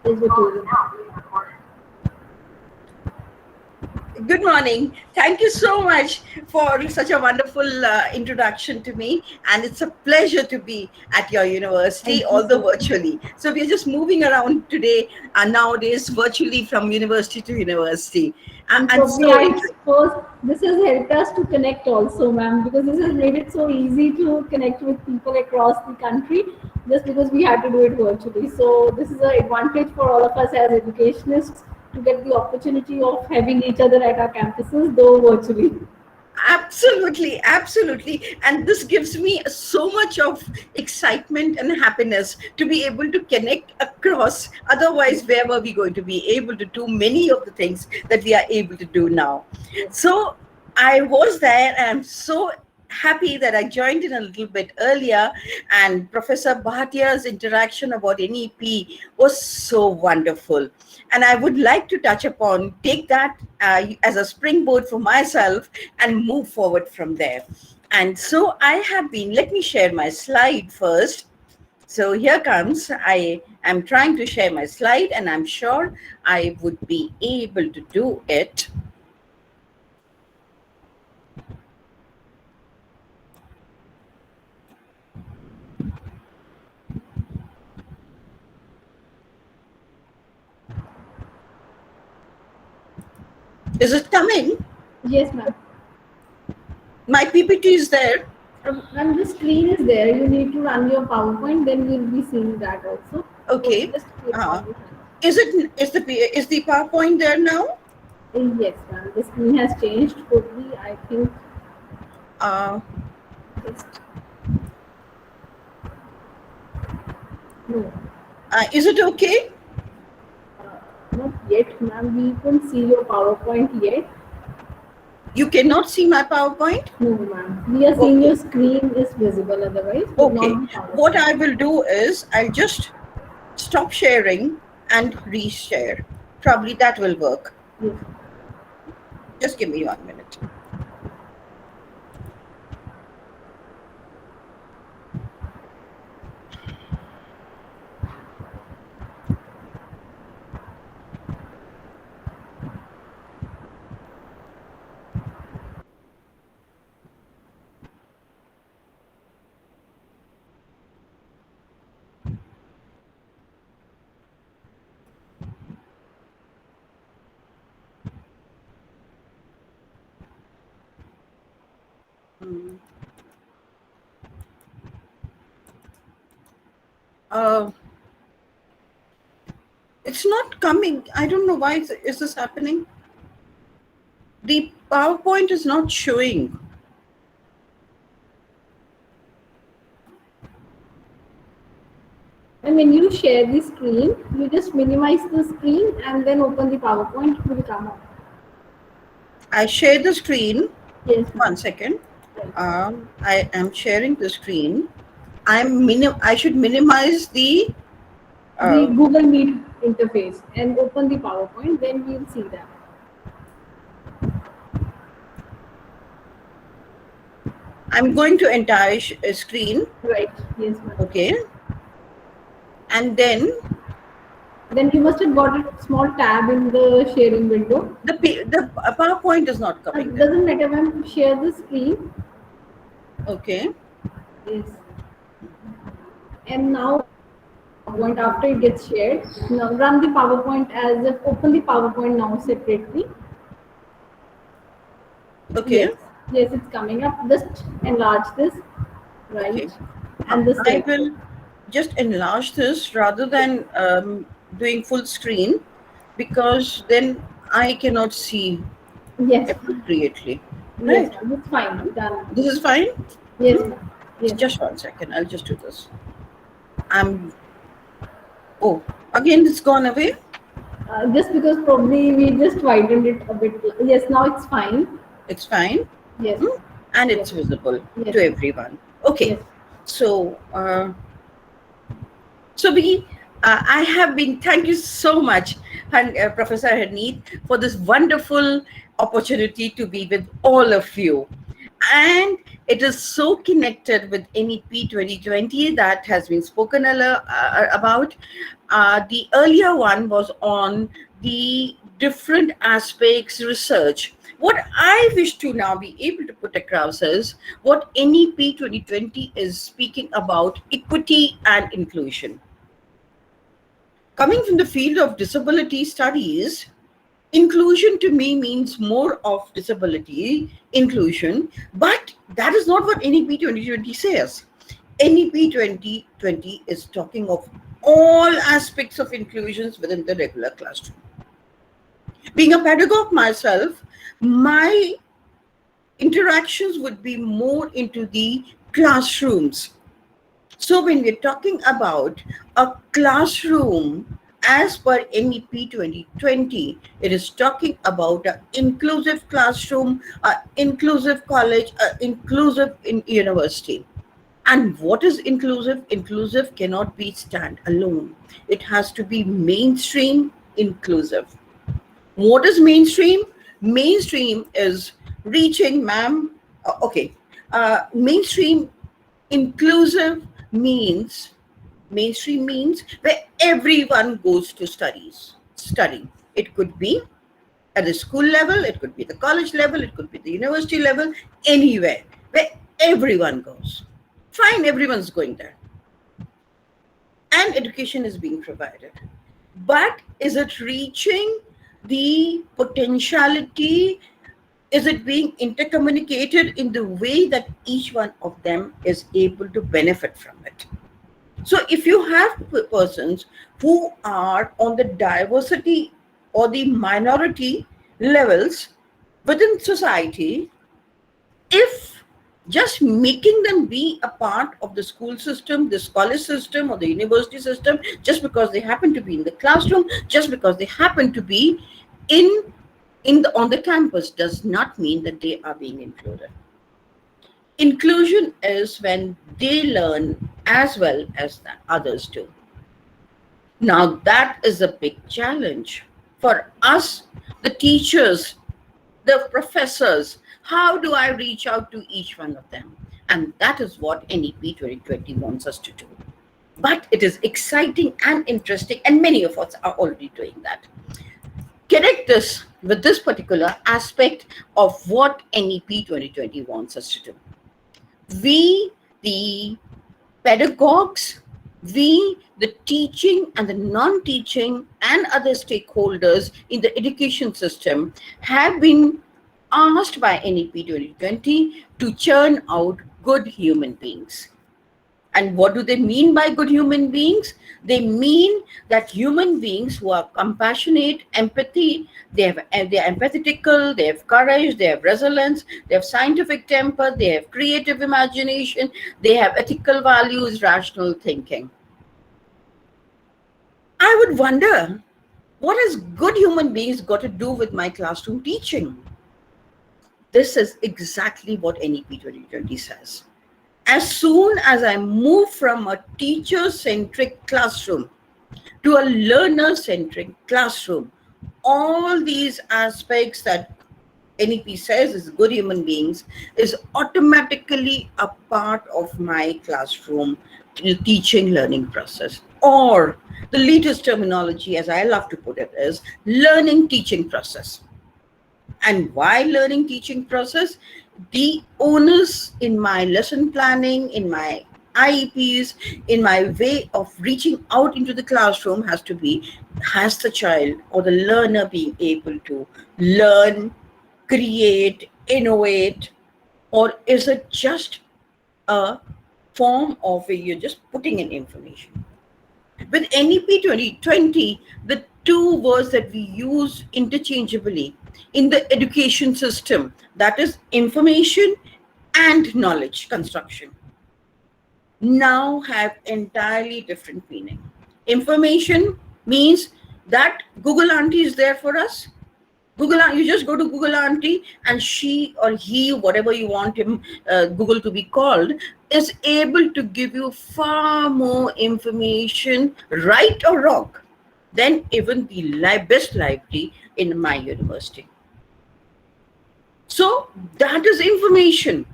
Is recording. Good morning. Thank you so much for such a wonderful introduction to me. And it's a pleasure to be at your university, Thank you although so much. virtually. So we're just moving around today and nowadays virtually from university to university. And And probably so I suppose this has helped us to connect also, ma'am, because this has made it so easy to connect with people across the country just because we had to do it virtually. So this is an advantage for all of us as educationists to get the opportunity of having each other at our campuses, though virtually. absolutely, absolutely. And this gives me so much of excitement and happiness to be able to connect across. Otherwise, where were we going to be able to do many of the things that we are able to do now? Yes. So I was there, and I'm so happy that I joined in a little bit earlier. And Professor Bhatia's interaction about NEP was so wonderful. And I would like to touch upon, take that as a springboard for myself and move forward from there. And so I have been, let me share my slide first. So here comes, I am trying to share my slide and I'm sure I would be able to do it. Is it coming? Yes, ma'am. My PPT is there. And the screen is there. You need to run your PowerPoint, then we'll be seeing that also. So Okay. just click on it. Is the PowerPoint there now? Yes, ma'am. The screen has changed totally. I think Uh, just no. is it okay? Not yet, ma'am. We couldn't see your PowerPoint yet. You cannot see my PowerPoint? No, ma'am. We are seeing Okay. your screen is visible otherwise, but Okay. not the What PowerPoint. I will do is I'll just stop sharing and reshare. Probably that will work. Yes. Just give me 1 minute. Hmm. Uh, it's not coming. I don't know why is this happening. The PowerPoint is not showing. And when you share the screen, you just minimize the screen and then open the PowerPoint. It will come up. I share the screen. Yes, ma'am. 1 second. Right. I am sharing the screen. I should minimize the The uh, Google Meet interface and open the PowerPoint. Then we'll see that. I'm going to entire screen. Right. Yes, ma'am. Okay. And then Then you must have got a small tab in the sharing window. the PowerPoint is not coming then. Doesn't matter, ma'am. Share the screen. Okay. Yes. And now PowerPoint after it gets shared. Now run the PowerPoint as if open the PowerPoint now separately. Okay. Yes. Yes, it's coming up. Just enlarge this. Right. Okay. And the I same. will just enlarge this rather than doing full screen because then I cannot see Yes. appropriately. Yes, Right. ma'am. It's fine. Done. This is fine. Yes, ma'am. Yes. Just 1 second. I'll just do this. Oh, again it's gone away. Just because probably we just widened it a bit. Yes, now it's fine. It's fine. Yes. And it's Yes. visible Yes. to everyone. Okay. Yes. So, I have been, thank you so much, Professor Harneet, for this wonderful opportunity to be with all of you. And it is so connected with NEP 2020 that has been spoken about. The earlier one was on the different aspects research. What I wish to now be able to put across is what NEP 2020 is speaking about: equity and inclusion. Coming from the field of disability studies, inclusion to me means more of disability inclusion, but that is not what NEP 2020 says. NEP 2020 is talking of all aspects of inclusions within the regular classroom. Being a pedagogue myself, my interactions would be more into the classrooms. So when we're talking about a classroom as per NEP 2020, it is talking about an inclusive classroom, an inclusive college, an inclusive university. And what is inclusive? Inclusive cannot be stand alone. It has to be mainstream inclusive. What is mainstream? Mainstream is reaching, ma'am. Okay. Mainstream inclusive means, mainstream means where everyone goes to study. It could be at the school level, it could be the college level, it could be the university level, anywhere where everyone goes. Fine, everyone's going there. And education is being provided. But is it reaching the potentiality? Is it being intercommunicated in the way that each one of them is able to benefit from it? So if you have persons who are on the diversity or the minority levels within society, if just making them be a part of the school system, the college system, or the university system, just because they happen to be in the classroom, just because they happen to be on the campus, does not mean that they are being included. Inclusion is when they learn as well as the others do. Now that is a big challenge for us, the teachers, the professors. How do I reach out to each one of them? And that is what NEP 2020 wants us to do. But it is exciting and interesting, and many of us are already doing that. Connect this with this particular aspect of what NEP 2020 wants us to do. We, the pedagogues, we, the teaching and the non-teaching and other stakeholders in the education system, have been asked by NEP 2020 to churn out good human beings. And what do they mean by good human beings? They mean that human beings who are compassionate, empathy, they're empathetical, they have courage, they have resilience, they have scientific temper, they have creative imagination, they have ethical values, rational thinking. I would wonder, what has good human beings got to do with my classroom teaching? This is exactly what NEP 2020 says. As soon as I move from a teacher-centric classroom to a learner-centric classroom, all these aspects that NEP says is good human beings is automatically a part of my classroom teaching learning process. Or the latest terminology, as I love to put it, is learning teaching process. And why learning teaching process? The onus in my lesson planning, in my IEPs, in my way of reaching out into the classroom has to be, has the child or the learner being able to learn, create, innovate, or is it just a form of where you're just putting in information? With NEP 2020, the two words that we use interchangeably in the education system, that is information and knowledge construction, now have entirely different meaning. Information means that Google Auntie is there for us. You just go to Google Auntie and she or he, whatever you want him, Google to be called, is able to give you far more information, right or wrong, than even the best library in my university. So that is information.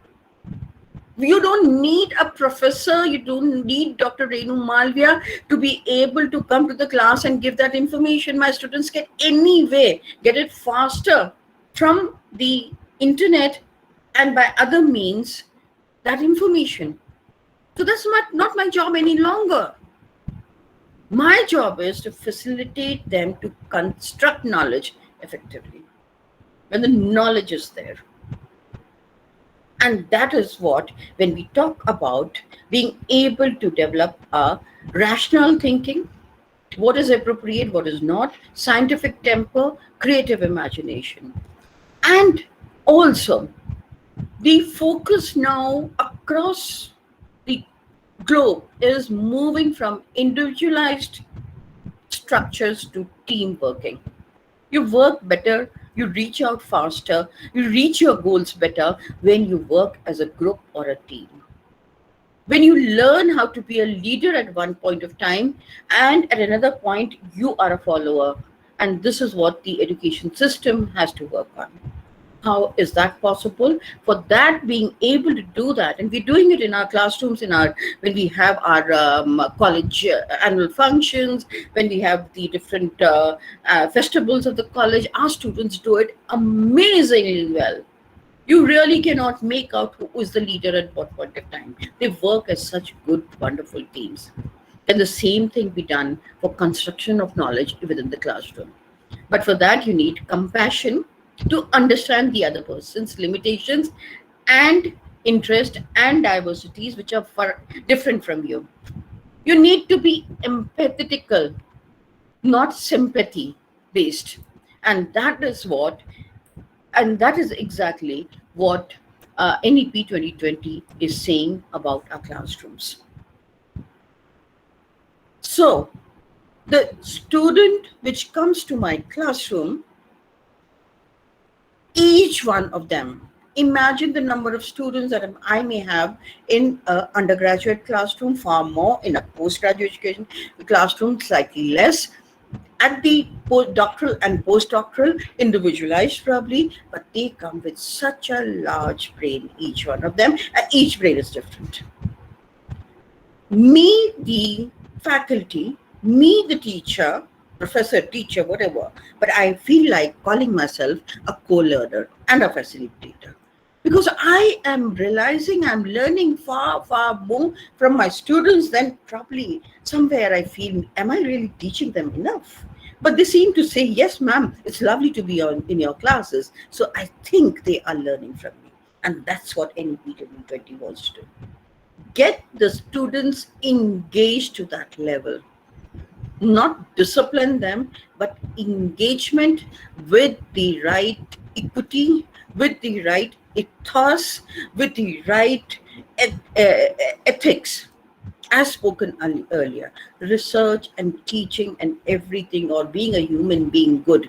You don't need a professor, you don't need Dr. Renu Malviya to be able to come to the class and give that information. My students can anyway get it faster from the internet and by other means, that information. So that's not my job any longer. My job is to facilitate them to construct knowledge effectively when the knowledge is there. And that is what, when we talk about being able to develop a rational thinking, what is appropriate, what is not, scientific temper, creative imagination. And also, the focus now across the globe is moving from individualized structures to team working. You work better, you reach out faster, you reach your goals better when you work as a group or a team. When you learn how to be a leader at one point of time, and at another point, you are a follower. And this is what the education system has to work on. How is that possible? For that, being able to do that, and we're doing it in our classrooms, when we have our college annual functions, when we have the different festivals of the college, our students do it amazingly well. You really cannot make out who is the leader at what point of time. They work as such good, wonderful teams. Can the same thing be done for construction of knowledge within the classroom? But for that, you need compassion to understand the other person's limitations and interest and diversities which are far different from you. You need to be empathetical, not sympathy based. And that is exactly what NEP 2020 is saying about our classrooms. So the student which comes to my classroom, each one of them, imagine the number of students that I may have in an undergraduate classroom, far more in a postgraduate education classroom, slightly less. At the doctoral and postdoctoral, individualized probably, but they come with such a large brain, each one of them, and each brain is different. Me, the faculty, me, the teacher, professor, teacher, whatever, but I feel like calling myself a co-learner and a facilitator. Because I am realizing I'm learning far, far more from my students than probably somewhere I feel, am I really teaching them enough? But they seem to say, yes, ma'am, it's lovely to be in your classes. So I think they are learning from me. And that's what NEP 2020 wants to do. Get the students engaged to that level. Not discipline them, but engagement with the right equity, with the right ethos, with the right ethics. As spoken earlier, research and teaching and everything, or being a human being good,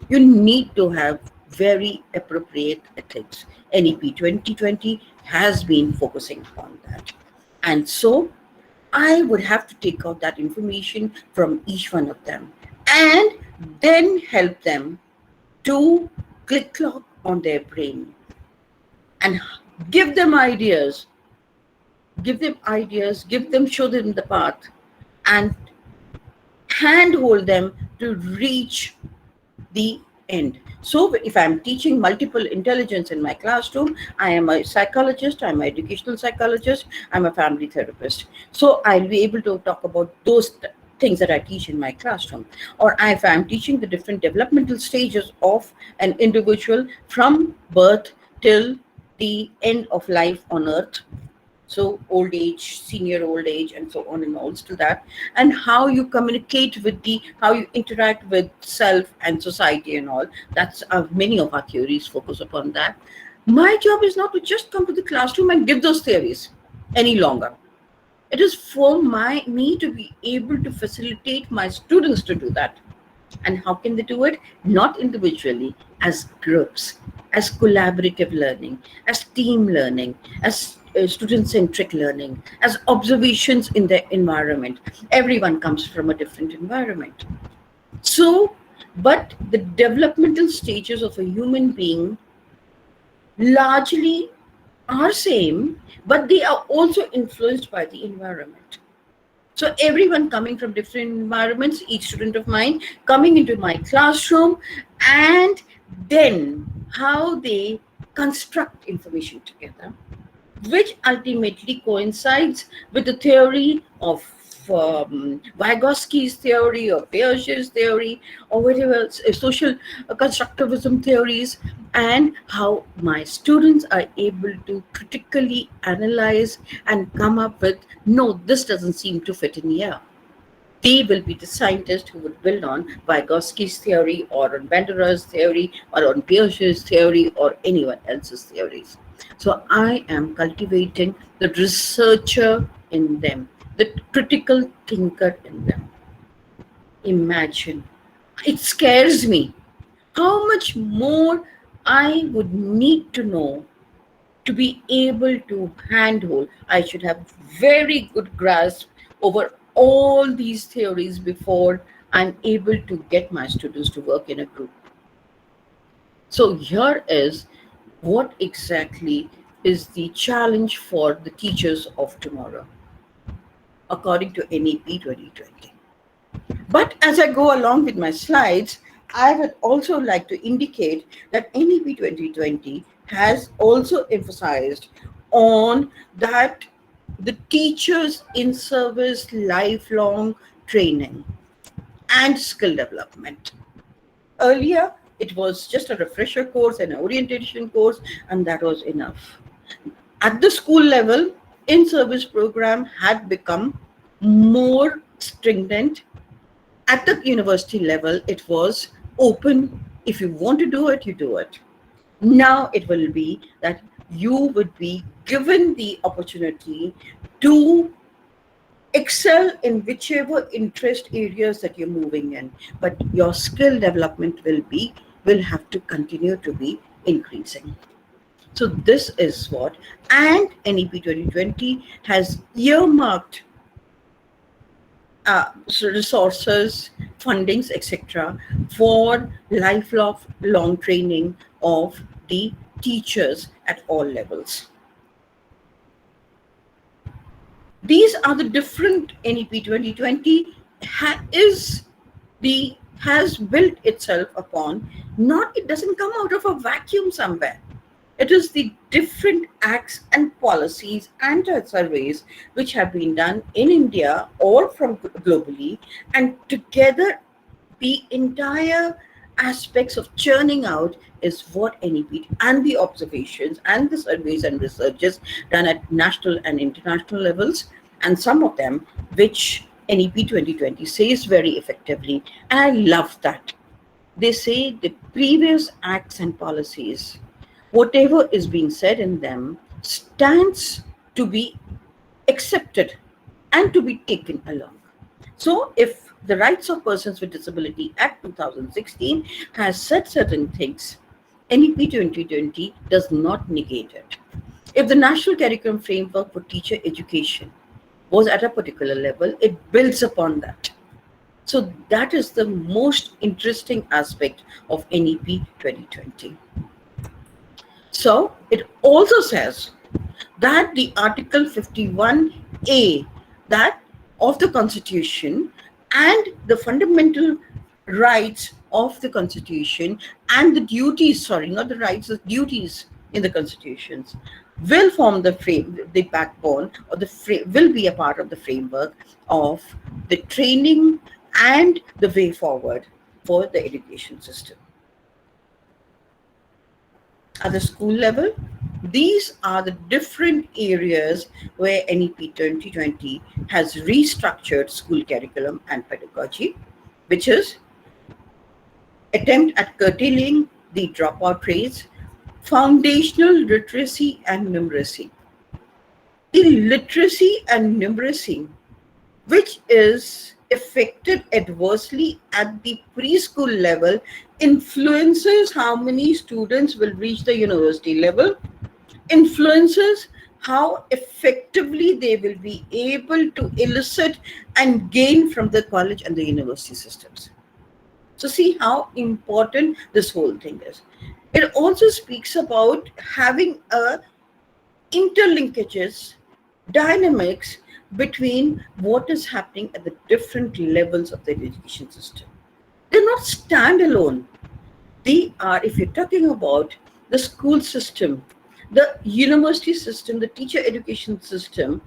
you need to have very appropriate ethics. NEP 2020 has been focusing on that. And so I would have to take out that information from each one of them and then help them to click-clock on their brain and give them ideas, show them the path, and handhold them to reach the end. So if I'm teaching multiple intelligence in my classroom, I am a psychologist, I'm an educational psychologist, I'm a family therapist. So I'll be able to talk about those things that I teach in my classroom. Or if I'm teaching the different developmental stages of an individual from birth till the end of life on earth, so old age, senior old age, and so on and all to that, and how you communicate with how you interact with self and society and all. That's many of our theories focus upon that. My job is not to just come to the classroom and give those theories any longer. It is for me to be able to facilitate my students to do that. And how can they do it? Not individually, as groups, as collaborative learning, as team learning, as student-centric learning, as observations in their environment. Everyone comes from a different environment. So, but the developmental stages of a human being largely are same, but they are also influenced by the environment. So everyone coming from different environments, each student of mine coming into my classroom, and then how they construct information together, which ultimately coincides with the theory of Vygotsky's theory or Piaget's theory or whatever else, social constructivism theories, and how my students are able to critically analyze and come up with, no, this doesn't seem to fit in here. They will be the scientist who would build on Vygotsky's theory or on Bandera's theory or on Piaget's theory or anyone else's theories. So I am cultivating the researcher in them, the critical thinker in them. Imagine. It scares me how much more I would need to know to be able to handhold. I should have very good grasp over all these theories before I'm able to get my students to work in a group. So here is what exactly is the challenge for the teachers of tomorrow, according to NEP 2020. But as I go along with my slides, I would also like to indicate that NEP 2020 has also emphasized on that the teachers in service lifelong training and skill development. Earlier, it was just a refresher course, an orientation course, and that was enough. At the school level, in-service program had become more stringent. At the university level, it was open. If you want to do it, you do it. Now it will be that you would be given the opportunity to excel in whichever interest areas that you're moving in, but your skill development will have to continue to be increasing. So this is what, and NEP 2020 has earmarked resources, fundings, etc., for lifelong training of the teachers at all levels. These are the different NEP 2020 has built itself upon. Not, it doesn't come out of a vacuum somewhere. It is the different acts and policies and surveys which have been done in India or from globally, and together the entire aspects of churning out is what NEP and the observations and the surveys and researches done at national and international levels, and some of them which NEP 2020 says very effectively. And I love that. They say the previous acts and policies, whatever is being said in them, stands to be accepted and to be taken along. So if the Rights of Persons with Disability Act 2016 has said certain things, NEP 2020 does not negate it. If the National Curriculum Framework for Teacher Education was at a particular level, it builds upon that. So that is the most interesting aspect of NEP 2020. So it also says that the Article 51A that of the Constitution and the fundamental rights of the Constitution and the duties, not the rights, the duties in the Constitutions will form the backbone, or will be a part of the framework of the training and the way forward for the education system. At the school level, these are the different areas where NEP 2020 has restructured school curriculum and pedagogy, which is attempt at curtailing the dropout rates, foundational literacy and numeracy. The literacy and numeracy, which is affected adversely at the preschool level, influences how many students will reach the university level, influences how effectively they will be able to elicit and gain from the college and the university systems. So see how important this whole thing is. It also speaks about having a interlinkages, dynamics between what is happening at the different levels of the education system. They're not standalone. They are, if you're talking about the school system, the university system, the teacher education system,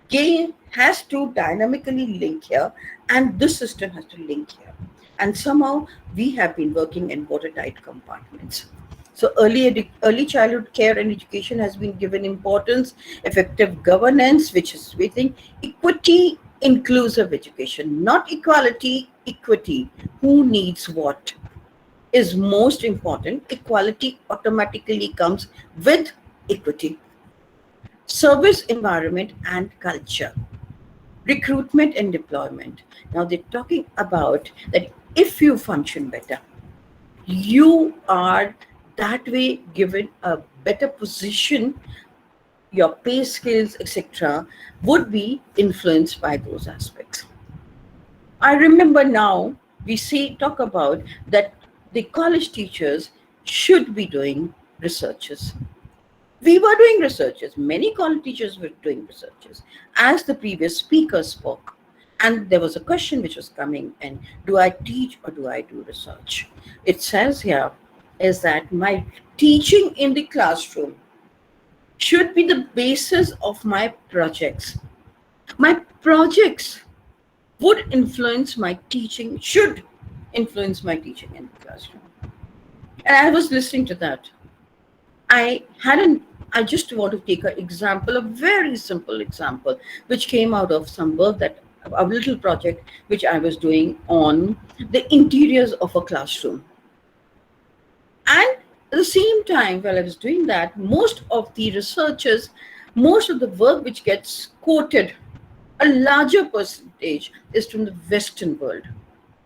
game has to dynamically link here, and this system has to link here. And somehow we have been working in watertight compartments. So early childhood care and education has been given importance, effective governance, which is we think equity, inclusive education, not equality, equity. Who needs what is most important. Equality automatically comes with equity. Service environment and culture, recruitment and deployment. Now they're talking about that if you function better, you are that way given a better position, your pay skills, etc., would be influenced by those aspects. I remember now talk about that the college teachers should be doing researches. We were doing researches. Many college teachers were doing researches, as the previous speaker spoke. And there was a question which was coming in, do I teach or do I do research? It says here is that my teaching in the classroom should be the basis of my projects. My projects would influence my teaching, should influence my teaching in the classroom. And I was listening to that. I just want to take an example, a very simple example, which came out of some work a little project which I was doing on the interiors of a classroom. And at the same time, while I was doing that, most of the researchers, most of the work which gets quoted, a larger percentage is from the Western world.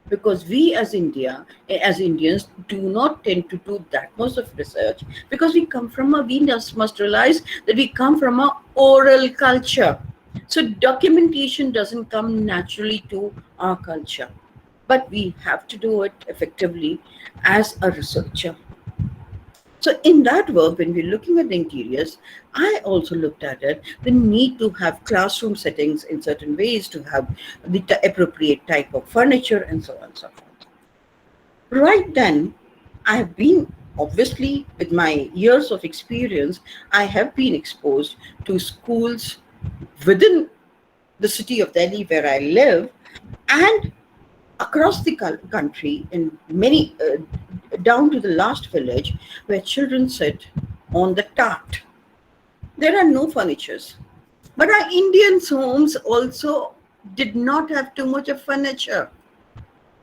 Because we as Indians, do not tend to do that much of research, because we must realize that we come from an oral culture. So documentation doesn't come naturally to our culture, but we have to do it effectively as a researcher. So in that work, when we're looking at the interiors, I also looked at it, the need to have classroom settings in certain ways, to have the appropriate type of furniture and so on and so forth. Right then, I have been, obviously, with my years of experience, I have been exposed to schools within the city of Delhi where I live, and across the country, in many, down to the last village, where children sit on the tart. There are no furnitures. But our Indian homes also did not have too much of furniture.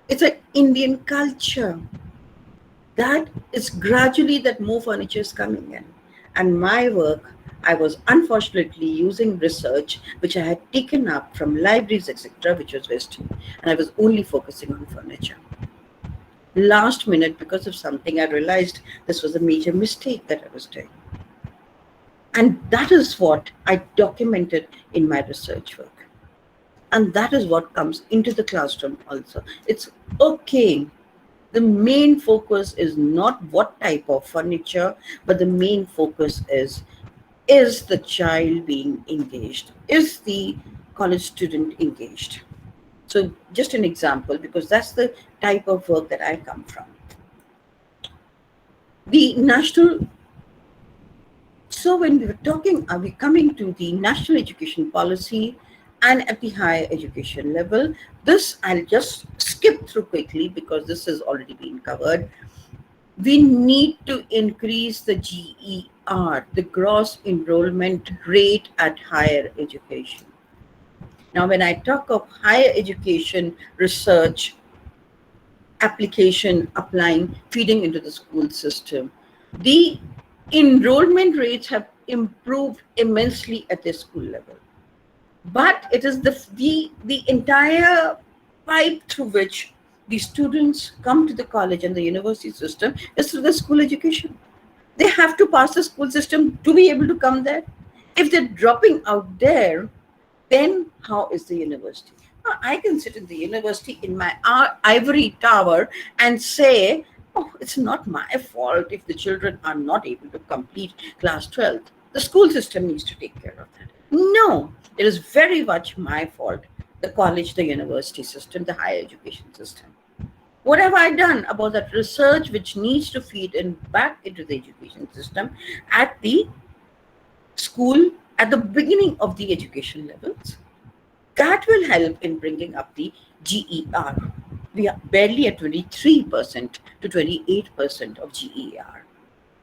It's an Indian culture. That is gradually that more furniture is coming in. And my work, I was unfortunately using research which I had taken up from libraries, etc., which was Western, and I was only focusing on furniture. Last minute, because of something, I realized this was a major mistake that I was doing. And that is what I documented in my research work. And that is what comes into the classroom also. It's okay. The main focus is not what type of furniture, but the main focus is the child being engaged? Is the college student engaged? So just an example, because that's the type of work that I come from. So when we were talking, are we coming to the national education policy and at the higher education level? This I'll just skip through quickly because this has already been covered. We need to increase the GER, the gross enrollment rate at higher education. Now, when I talk of higher education, research, application, applying, feeding into the school system, the enrollment rates have improved immensely at the school level. But it is the entire pipe through which the students come to the college and the university system is through the school education. They have to pass the school system to be able to come there. If they're dropping out there, then how is the university? I can sit in the university in my ivory tower and say, oh, it's not my fault if the children are not able to complete class 12th. The school system needs to take care of that. No, it is very much my fault. The college, the university system, the higher education system. What have I done about that research which needs to feed in back into the education system at the school, at the beginning of the education levels? That will help in bringing up the GER. We are barely at 23% to 28% of GER.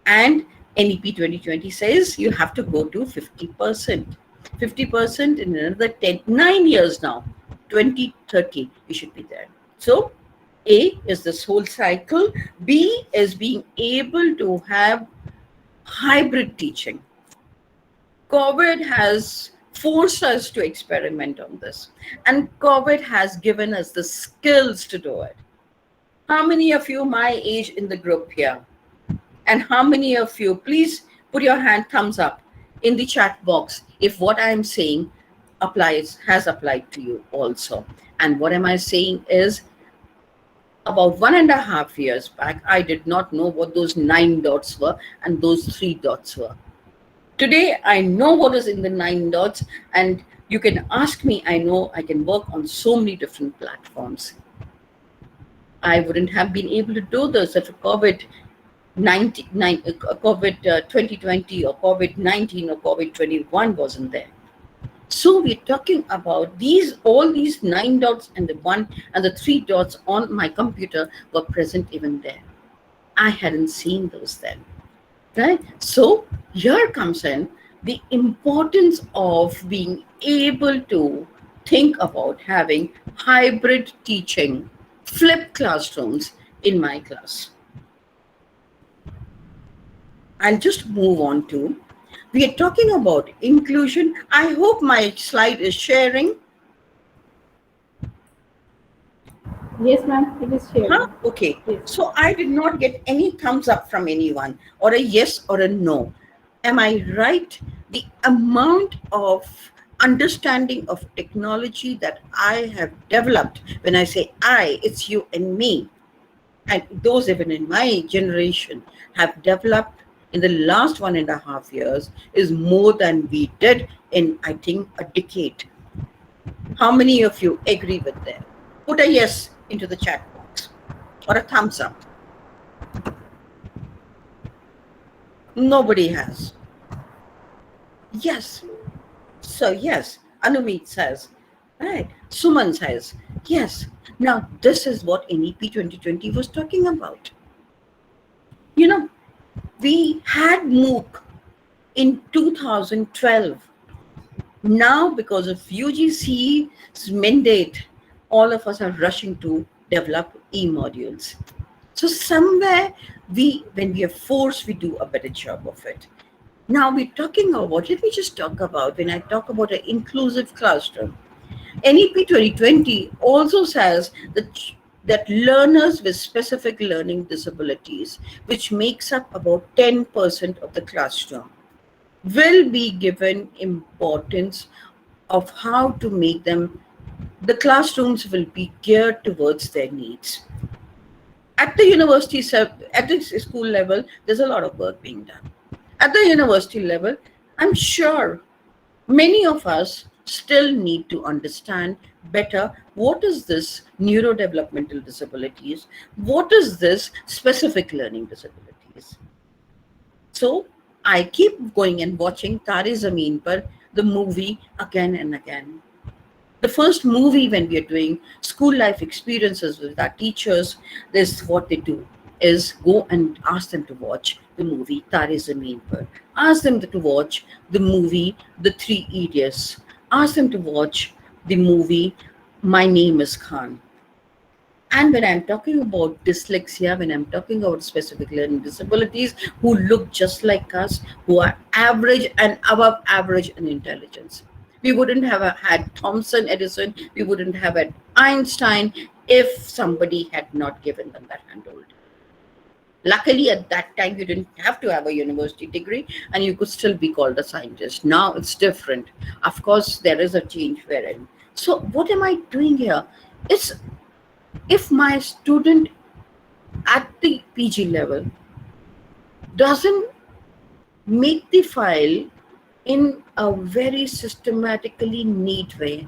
And NEP 2020 says you have to go to 50%. 50% in another 9 years now, 2030, we should be there. So A is this whole cycle. B is being able to have hybrid teaching. COVID has forced us to experiment on this, and COVID has given us the skills to do it. How many of you my age in the group here? And how many of you, please put your hand, thumbs up in the chat box if what I'm saying has applied to you also. And what am I saying is, about 1.5 years back, I did not know what those 9 dots were and those 3 dots were. Today, I know what is in the 9 dots, and you can ask me, I know I can work on so many different platforms. I wouldn't have been able to do this if COVID 2020 or COVID-19 or COVID-21 wasn't there. So we're talking about all these 9 dots and the 1 and the 3 dots on my computer were present even there. I hadn't seen those then, right? So here comes in the importance of being able to think about having hybrid teaching, flipped classrooms in my class. I'll just move on to, we are talking about inclusion. I hope my slide is sharing. Yes, ma'am, it is sharing. Huh? Okay. Yes. So I did not get any thumbs up from anyone, or a yes or a no. Am I right? The amount of understanding of technology that I have developed, when I say I, it's you and me, and those even in my generation have developed in the last 1.5 years, is more than we did in, I think, a decade. How many of you agree with that? Put a yes into the chat box or a thumbs up. Nobody has. Yes. So yes, Anumit says, right. Suman says, yes. Now this is what NEP 2020 was talking about. You know, we had MOOC in 2012. Now, because of UGC's mandate, all of us are rushing to develop e-modules. So somewhere when we are forced, we do a better job of it. Now we're talking about, let me just talk about, when I talk about an inclusive classroom, NEP 2020 also says that learners with specific learning disabilities, which makes up about 10% of the classroom, will be given importance of how to make them, the classrooms will be geared towards their needs. At the university, at the school level, there's a lot of work being done. At the university level, I'm sure many of us still need to understand better what is this neurodevelopmental disabilities, what is this specific learning disabilities. So I keep going and watching Tare Zameen Par, the movie, again and again. The first movie, when we are doing school life experiences with our teachers, this what they do is go and ask them to watch the movie Tare Zameen Par. Ask them to watch the movie The Three Idiots. Ask them to watch the movie My Name is Khan. And when I'm talking about dyslexia, when I'm talking about specific learning disabilities, who look just like us, who are average and above average in intelligence. We wouldn't have had Thomson Edison, we wouldn't have had Einstein if somebody had not given them that handhold. Luckily, at that time, you didn't have to have a university degree and you could still be called a scientist. Now it's different. Of course, there is a change wherein. So what am I doing here? It's if my student at the PG level doesn't make the file in a very systematically neat way,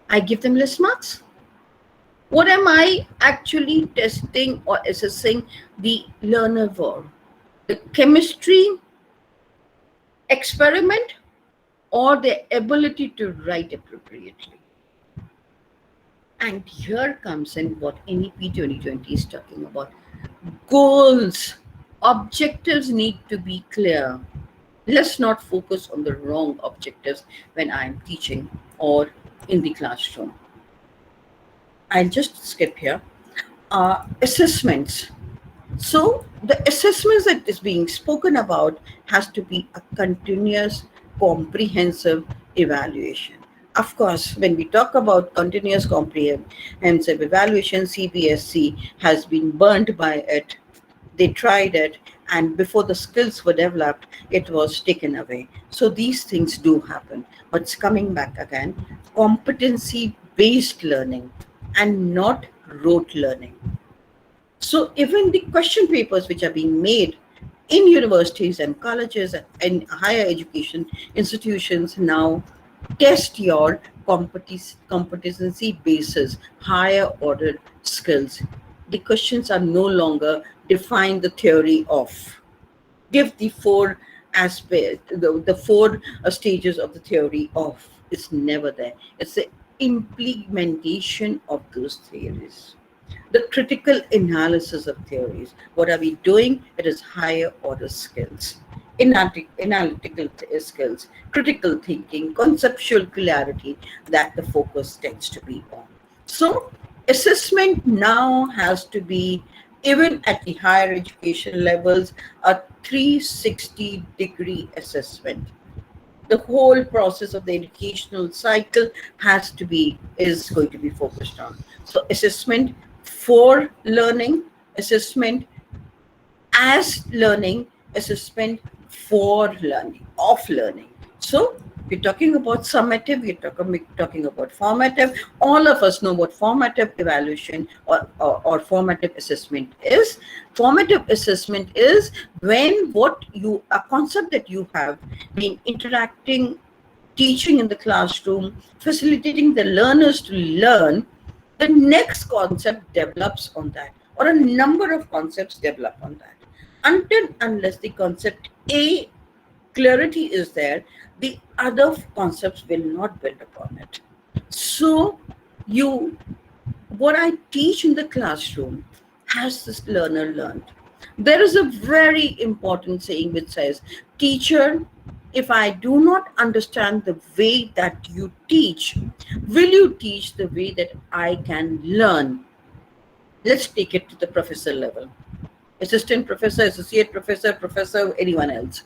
I give them less marks. What am I actually testing or assessing the learner for? The chemistry experiment or their ability to write appropriately? And here comes in what NEP 2020 is talking about. Goals, objectives need to be clear. Let's not focus on the wrong objectives when I'm teaching or in the classroom. I'll just skip here. Assessments. So the assessments that is being spoken about has to be a continuous, comprehensive evaluation. Of course, when we talk about continuous comprehensive evaluation, CBSC has been burnt by it. They tried it, and before the skills were developed, it was taken away. So these things do happen. But it's coming back again, competency based learning and not rote learning. So even the question papers which are being made in universities and colleges and higher education institutions now test your competency basis, higher order skills. The questions are no longer define the theory of, give the four aspects, the four stages of the theory of. It's never there. It's the implementation of those theories, the critical analysis of theories. What are we doing? It is higher order skills, analytical skills, critical thinking, conceptual clarity that the focus tends to be on. So assessment now has to be, even at the higher education levels, a 360-degree assessment. The whole process of the educational cycle is going to be focused on. So assessment for learning, assessment as learning, assessment for learning, of learning. So we're talking about summative, we're talking about formative. All of us know what formative evaluation or formative assessment is. Formative assessment is when a concept that you have been interacting, teaching in the classroom, facilitating the learners to learn, the next concept develops on that, or a number of concepts develop on that. Unless the concept A clarity is there, the other concepts will not build upon it. So what I teach in the classroom has this learner learned. There is a very important saying which says, teacher, if I do not understand the way that you teach, will you teach the way that I can learn? Let's take it to the professor level. Assistant professor, associate professor, professor, anyone else.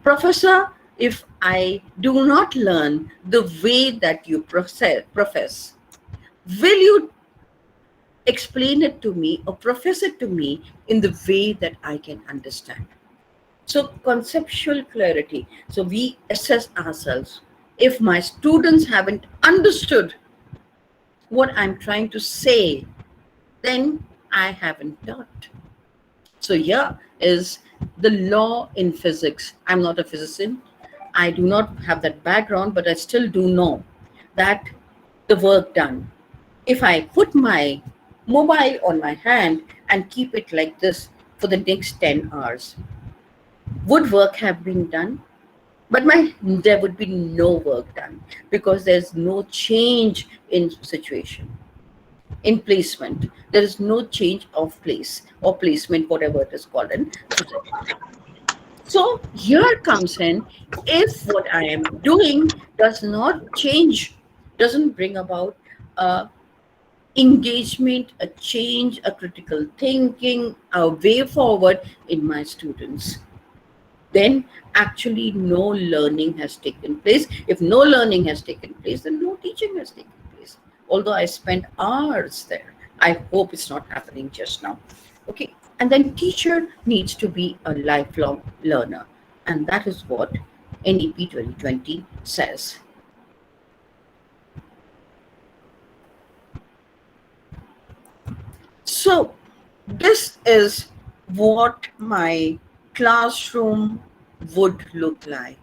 Professor, if I do not learn the way that you profess, will you explain it to me or profess it to me in the way that I can understand? So conceptual clarity. So we assess ourselves. If my students haven't understood what I'm trying to say, then I haven't taught. So here is the law in physics. I'm not a physician. I do not have that background, but I still do know that the work done. If I put my mobile on my hand and keep it like this for the next 10 hours, would work have been done? But there would be no work done because there's no change in situation. In placement, there is no change of place or placement, whatever it is called in. So here comes in, if what I am doing does not change, doesn't bring about engagement, a change, a critical thinking, a way forward in my students, then actually no learning has taken place. If no learning has taken place, then no teaching has taken place. Although I spent hours there, I hope it's not happening just now. Okay. And then teacher needs to be a lifelong learner. And that is what NEP 2020 says. So this is what my classroom would look like.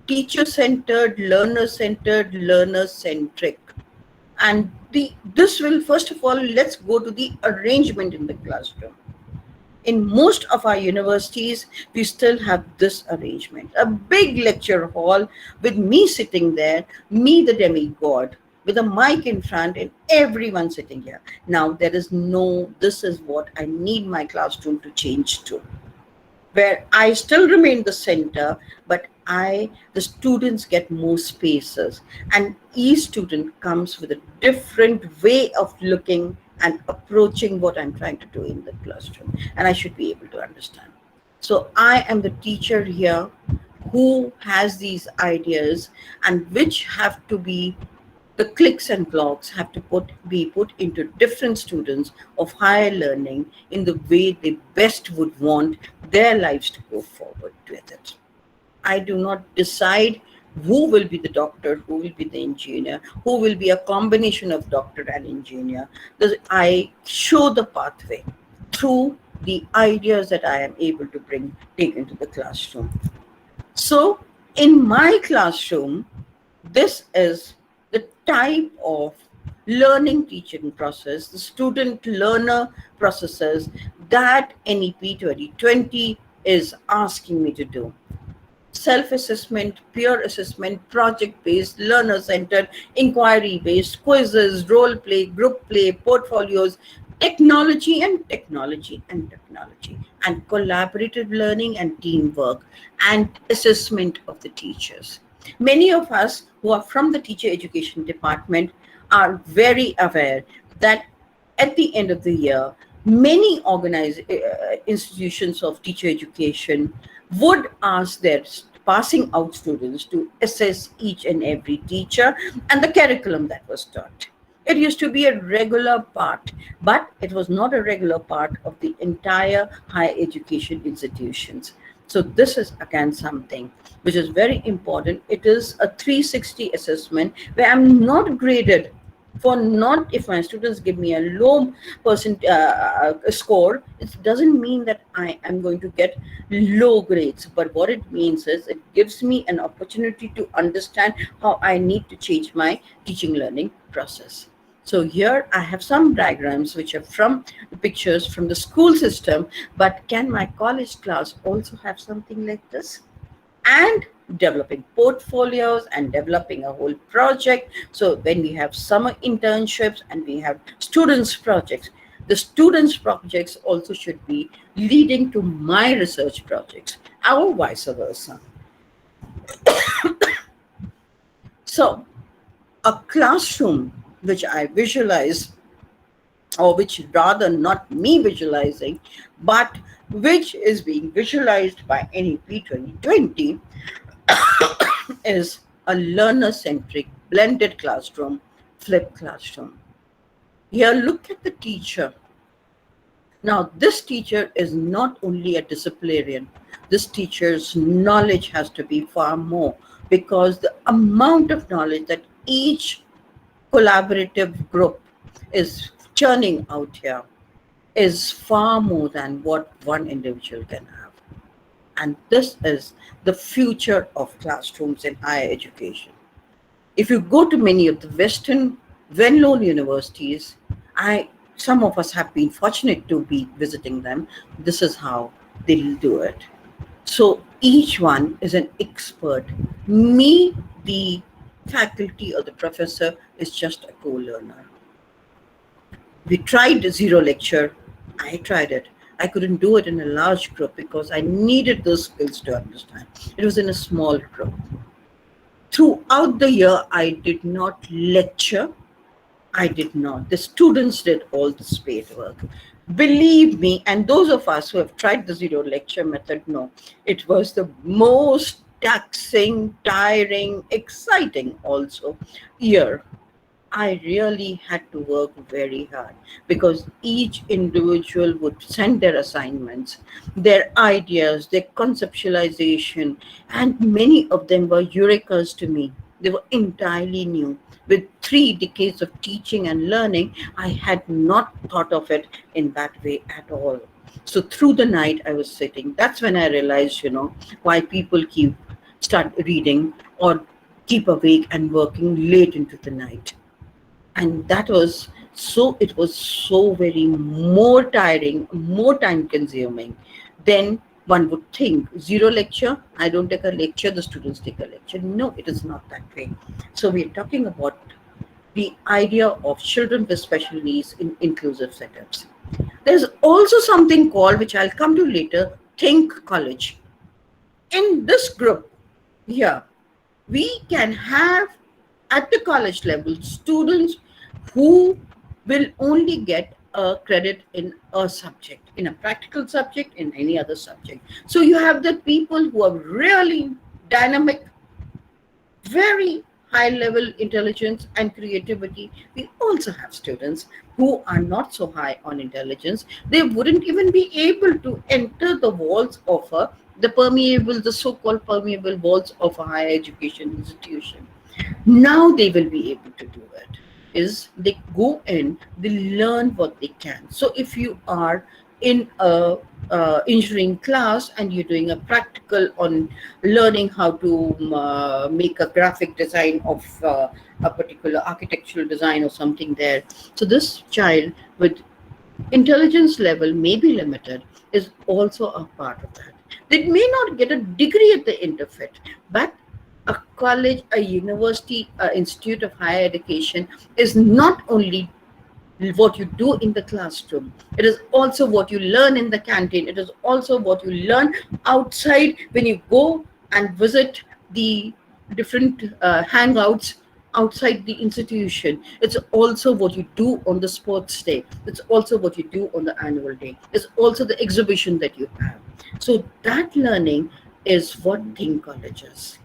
teacher-centered, learner-centered, learner-centric. And this will, first of all, let's go to the arrangement in the classroom. In most of our universities, we still have this arrangement. A big lecture hall with me sitting there, me the demigod, with a mic in front and everyone sitting here. Now there is no, this is what I need my classroom to change to, where I still remain the center, but the students get more spaces, and each student comes with a different way of looking and approaching what I'm trying to do in the classroom, and I should be able to understand. So I am the teacher here who has these ideas, and which have to be, the clicks and clocks have to be put into different students of higher learning in the way they best would want their lives to go forward with it. I do not decide who will be the doctor, who will be the engineer, who will be a combination of doctor and engineer. I show the pathway through the ideas that I am able to take into the classroom. So in my classroom, this is the type of learning teaching process, the student learner processes that NEP 2020 is asking me to do. Self-assessment, peer assessment, project-based, learner-centered, inquiry-based, quizzes, role play, group play, portfolios, technology and technology and technology, and collaborative learning and teamwork, and assessment of the teachers. Many of us who are from the teacher education department are very aware that at the end of the year, many institutions of teacher education would ask their passing out students to assess each and every teacher and the curriculum that was taught. It used to be a regular part, but it was not a regular part of the entire higher education institutions. So this is again something which is very important. It is a 360 assessment where I'm not graded for not, if my students give me a low score, it doesn't mean that I am going to get low grades. But what it means is it gives me an opportunity to understand how I need to change my teaching learning process. So here I have some diagrams which are from the pictures from the school system, but can my college class also have something like this? And developing portfolios and developing a whole project. So when we have summer internships and we have students projects, the students projects also should be leading to my research projects, or vice versa. So a classroom which I visualize, or which rather not me visualizing, but which is being visualized by NEP 2020, is a learner-centric blended classroom, flipped classroom. Here, look at the teacher. Now, this teacher is not only a disciplinarian. This teacher's knowledge has to be far more, because the amount of knowledge that each collaborative group is churning out here is far more than what one individual can have. And this is the future of classrooms in higher education. If you go to many of the Western, well-known universities, some of us have been fortunate to be visiting them. This is how they'll do it. So each one is an expert. Me, the faculty or the professor, is just a co-learner. We tried zero lecture. I tried it. I couldn't do it in a large group because I needed those skills to understand. It was in a small group. Throughout the year, I did not lecture. I did not. The students did all the spade work. Believe me, and those of us who have tried the zero lecture method know, it was the most taxing, tiring, exciting also year. I really had to work very hard because each individual would send their assignments, their ideas, their conceptualization, and many of them were eurekas to me. They were entirely new. With 3 decades of teaching and learning, I had not thought of it in that way at all. So through the night I was sitting. That's when I realized, why people keep start reading or keep awake and working late into the night. And that was so, it was so very more tiring, more time consuming than one would think. Zero lecture, I don't take a lecture, the students take a lecture. No, it is not that way. So we're talking about the idea of children with special needs in inclusive setups. There's also something called, which I'll come to later, Think College. In this group here, we can have at the college level students who will only get a credit in a subject, in a practical subject, in any other subject. So you have the people who are really dynamic, very high level intelligence and creativity. We also have students who are not so high on intelligence. They wouldn't even be able to enter the walls of the so-called permeable walls of a higher education institution. Now they will be able to do it. Is they go in, they learn what they can. So if you are in a engineering class and you're doing a practical on learning how to make a graphic design of a particular architectural design or something there, so this child with intelligence level may be limited is also a part of that. They may not get a degree at the end of it, but a college, a university, an institute of higher education is not only what you do in the classroom. It is also what you learn in the canteen. It is also what you learn outside when you go and visit the different hangouts outside the institution. It's also what you do on the sports day. It's also what you do on the annual day. It's also the exhibition that you have. So that learning is what Think College is.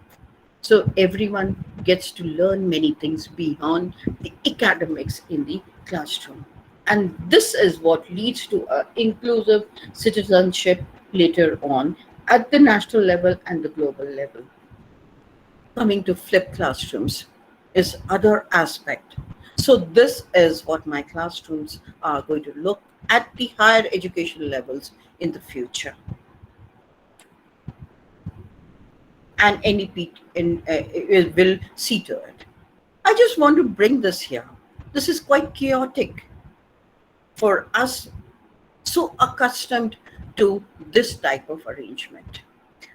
So everyone gets to learn many things beyond the academics in the classroom. And this is what leads to inclusive citizenship later on at the national level and the global level. Coming to flipped classrooms is other aspect. So this is what my classrooms are going to look at the higher education levels in the future. And NEP will see to it. I just want to bring this here. This is quite chaotic for us, so accustomed to this type of arrangement,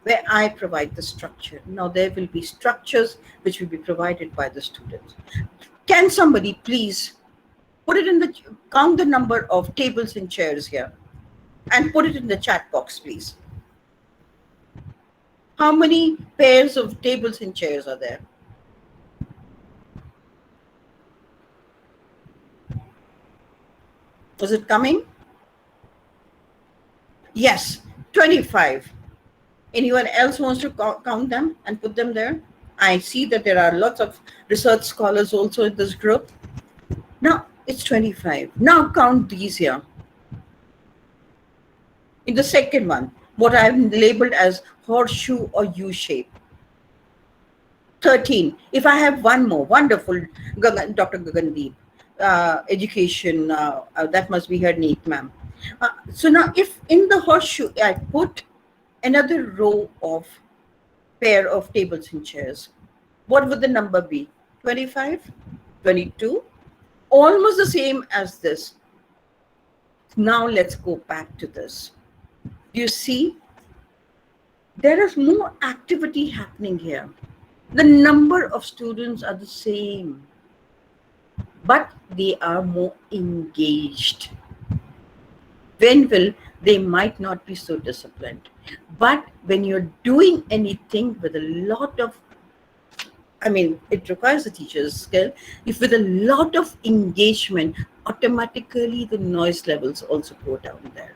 where I provide the structure. Now there will be structures which will be provided by the students. Can somebody please put it in the, count the number of tables and chairs here and put it in the chat box, please. How many pairs of tables and chairs are there? Is it coming? Yes, 25. Anyone else wants to count them and put them there? I see that there are lots of research scholars also in this group. Now it's 25. Now count these here. In the second one, what I've labeled as horseshoe or U shape. 13. If I have one more, wonderful, Dr. Gagandeep, education, that must be her name, ma'am. So now if in the horseshoe, I put another row of pair of tables and chairs, what would the number be? 25, 22, almost the same as this. Now let's go back to this. You see, there is more activity happening here. The number of students are the same, but they are more engaged. When will they might not be so disciplined, but when you're doing anything with a lot of, I mean, it requires a teacher's skill. If with a lot of engagement, automatically the noise levels also go down there.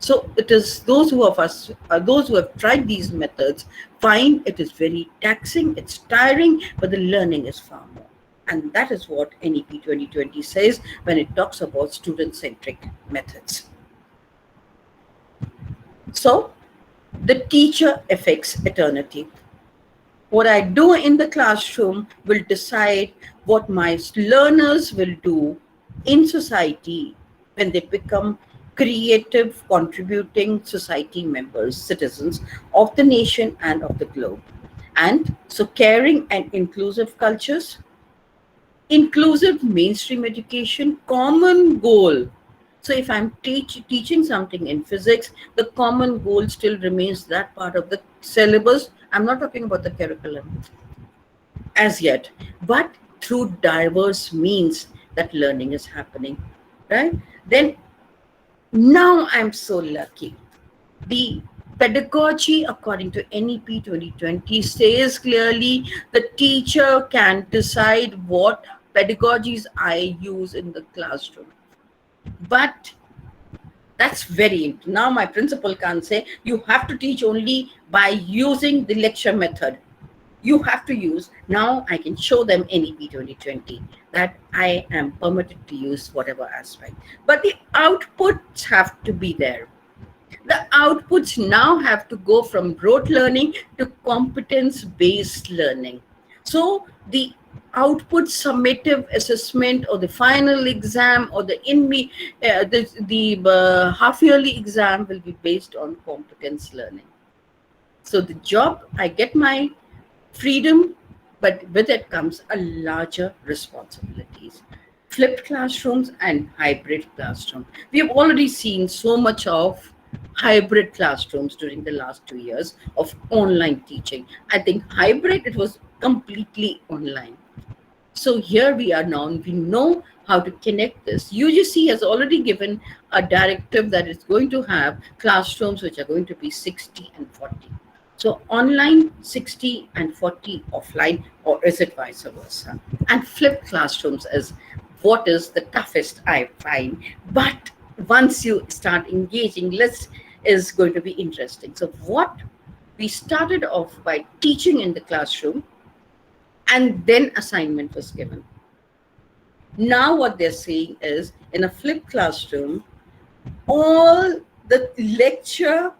So it is those who have tried these methods find it is very taxing, it's tiring, but the learning is far more. And that is what NEP 2020 says when it talks about student-centric methods. So the teacher affects eternity. What I do in the classroom will decide what my learners will do in society when they become creative, contributing society members, citizens of the nation and of the globe. And so caring and inclusive cultures, inclusive mainstream education, common goal. So if I'm teaching something in physics, the common goal still remains that part of the syllabus. I'm not talking about the curriculum as yet, but through diverse means that learning is happening, right? Then now I'm so lucky. The pedagogy, according to NEP 2020, says clearly the teacher can decide what pedagogies I use in the classroom. But that's very, now my principal can't say you have to teach only by using the lecture method. You have to use, now I can show them NEP 2020 that I am permitted to use whatever aspect. But the outputs have to be there. The outputs now have to go from rote learning to competence-based learning. So the output summative assessment or the final exam or the half-yearly exam will be based on competence learning. So the job, I get my freedom, but with it comes a larger responsibilities. Flipped classrooms and hybrid classroom. We have already seen so much of hybrid classrooms during the last 2 years of online teaching. I think hybrid, it was completely online. So here we are now, and we know how to connect this. UGC has already given a directive that it's going to have classrooms which are going to be 60 and 40. So online 60 and 40 offline, or is it vice versa? And flipped classrooms is what is the toughest I find. But once you start engaging, less is going to be interesting. So what we started off by teaching in the classroom, and then assignment was given. Now what they're saying is, in a flipped classroom, all the lecture,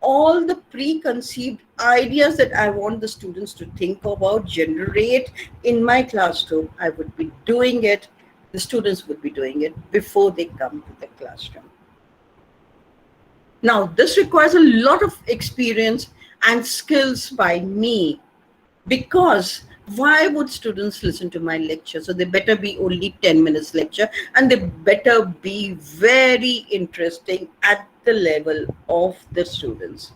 all the preconceived ideas that I want the students to think about, generate in my classroom, I would be doing it, the students would be doing it before they come to the classroom. Now, this requires a lot of experience and skills by me, because why would students listen to my lecture? So they better be only 10 minutes lecture, and they better be very interesting at the level of the students.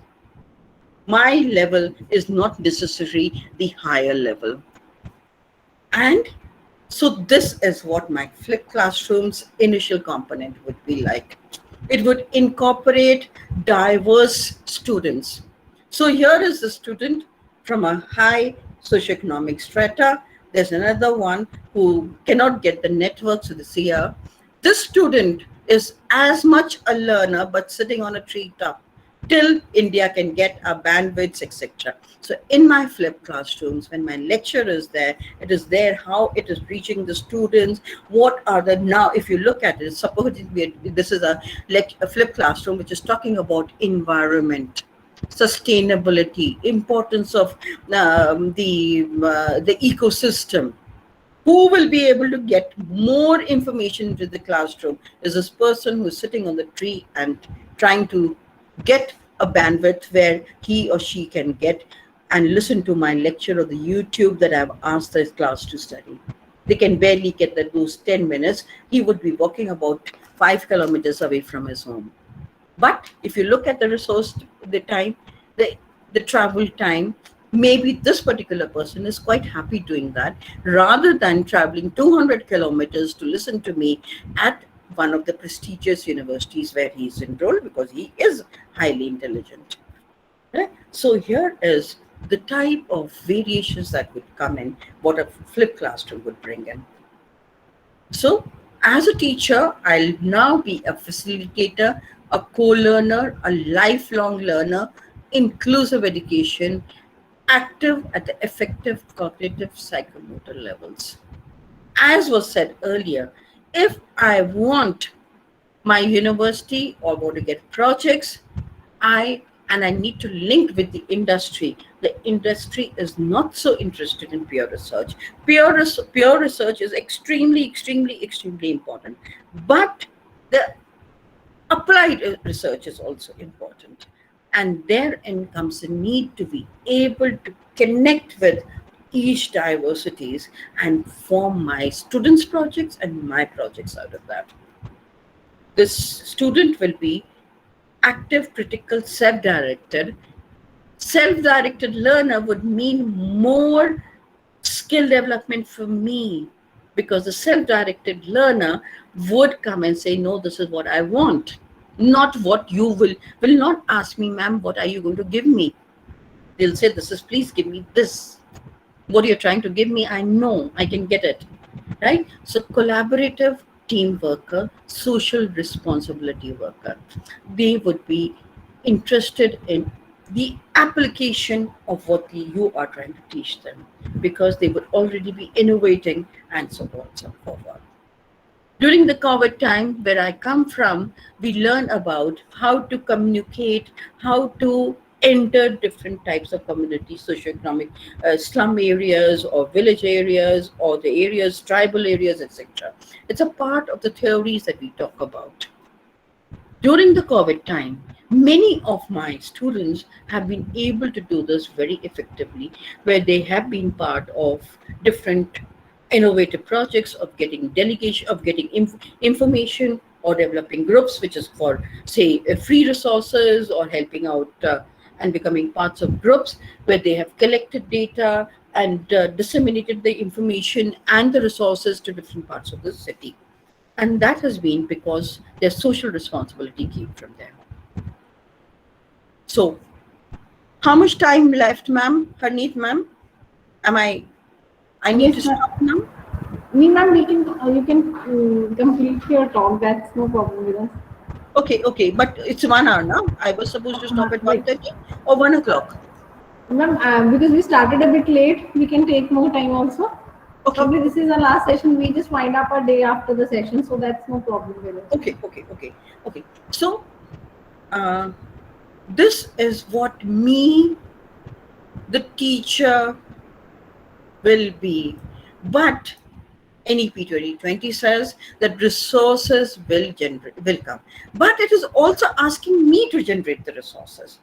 My level is not necessarily the higher level. And so this is what my flipped classroom's initial component would be like. It would incorporate diverse students. So here is the student from a high socioeconomic strata. There's another one who cannot get the network, so this year. This student is as much a learner, but sitting on a treetop till India can get our bandwidths, etc. So in my flipped classrooms, when my lecture is there, it is there how it is reaching the students. What are the, now if you look at it, suppose this is a flipped classroom which is talking about environment, sustainability, importance of the ecosystem. Who will be able to get more information into the classroom is this person who is sitting on the tree and trying to get a bandwidth where he or she can get and listen to my lecture or the YouTube that I've asked this class to study. They can barely get those 10 minutes. He would be walking about 5 kilometers away from his home. But if you look at the resource, the time, the travel time, maybe this particular person is quite happy doing that rather than traveling 200 kilometers to listen to me at one of the prestigious universities where he is enrolled, because he is highly intelligent. Right? So here is the type of variations that would come in, what a flipped classroom would bring in. So as a teacher, I'll now be a facilitator, a co-learner, a lifelong learner, inclusive education, active at the effective cognitive psychomotor levels. As was said earlier, if I want my university or want to get projects, I need to link with the industry. The industry is not so interested in pure research. Pure research is extremely, extremely, extremely important. But the applied research is also important. And therein comes the need to be able to connect with each diversities and form my students' projects and my projects out of that. This student will be active, critical, self-directed. Self-directed learner would mean more skill development for me, because the self-directed learner would come and say, no, this is what I want, not what you will not ask me, ma'am, what are you going to give me? They'll say, this is, please give me this. What you're trying to give me, I know I can get it, right? So collaborative team worker, social responsibility worker, they would be interested in the application of what you are trying to teach them, because they would already be innovating and so on and so forth. During the COVID time, where I come from, we learn about how to communicate, how to enter different types of communities, socioeconomic slum areas or village areas or the areas, tribal areas, etc. It's a part of the theories that we talk about. During the COVID time, many of my students have been able to do this very effectively, where they have been part of different innovative projects of getting delegation, of getting information, or developing groups, which is for, say, free resources, or helping out and becoming parts of groups where they have collected data and disseminated the information and the resources to different parts of the city. And that has been because their social responsibility came from there. So, how much time left, ma'am? Harneet, ma'am? I need Yes, to ma'am. stop now? Me, ma'am, we can you can complete your talk. That's no problem with us. Okay, but it's 1 hour now. I was supposed to stop at Like, 1:30 or 1 o'clock. ma'am, because we started a bit late, we can take more time also. Okay, Probably this is our last session. We just wind up our day after the session, so that's no problem with it. okay. So, uh, this is what me, the teacher, will be. But NEP 2020 says that resources will come. But it is also asking me to generate the resources.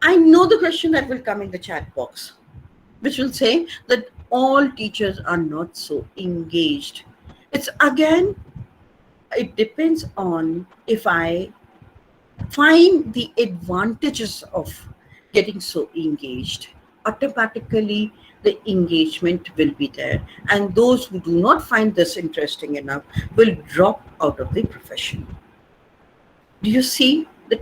I know the question that will come in the chat box, which will say that all teachers are not so engaged. It's again, it depends on if I find the advantages of getting so engaged. Automatically, the engagement will be there. And those who do not find this interesting enough will drop out of the profession. Do you see the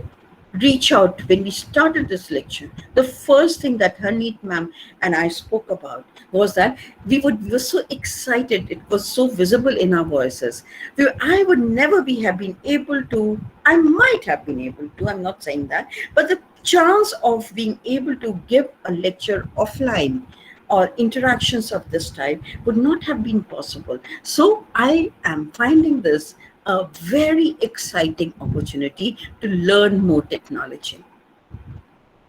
reach out? When we started this lecture, the first thing that Harneet ma'am and I spoke about was that we were so excited. It was so visible in our voices. I would never have been able to, I might have been able to, I'm not saying that, but the chance of being able to give a lecture offline or interactions of this type would not have been possible. So I am finding this a very exciting opportunity to learn more technology.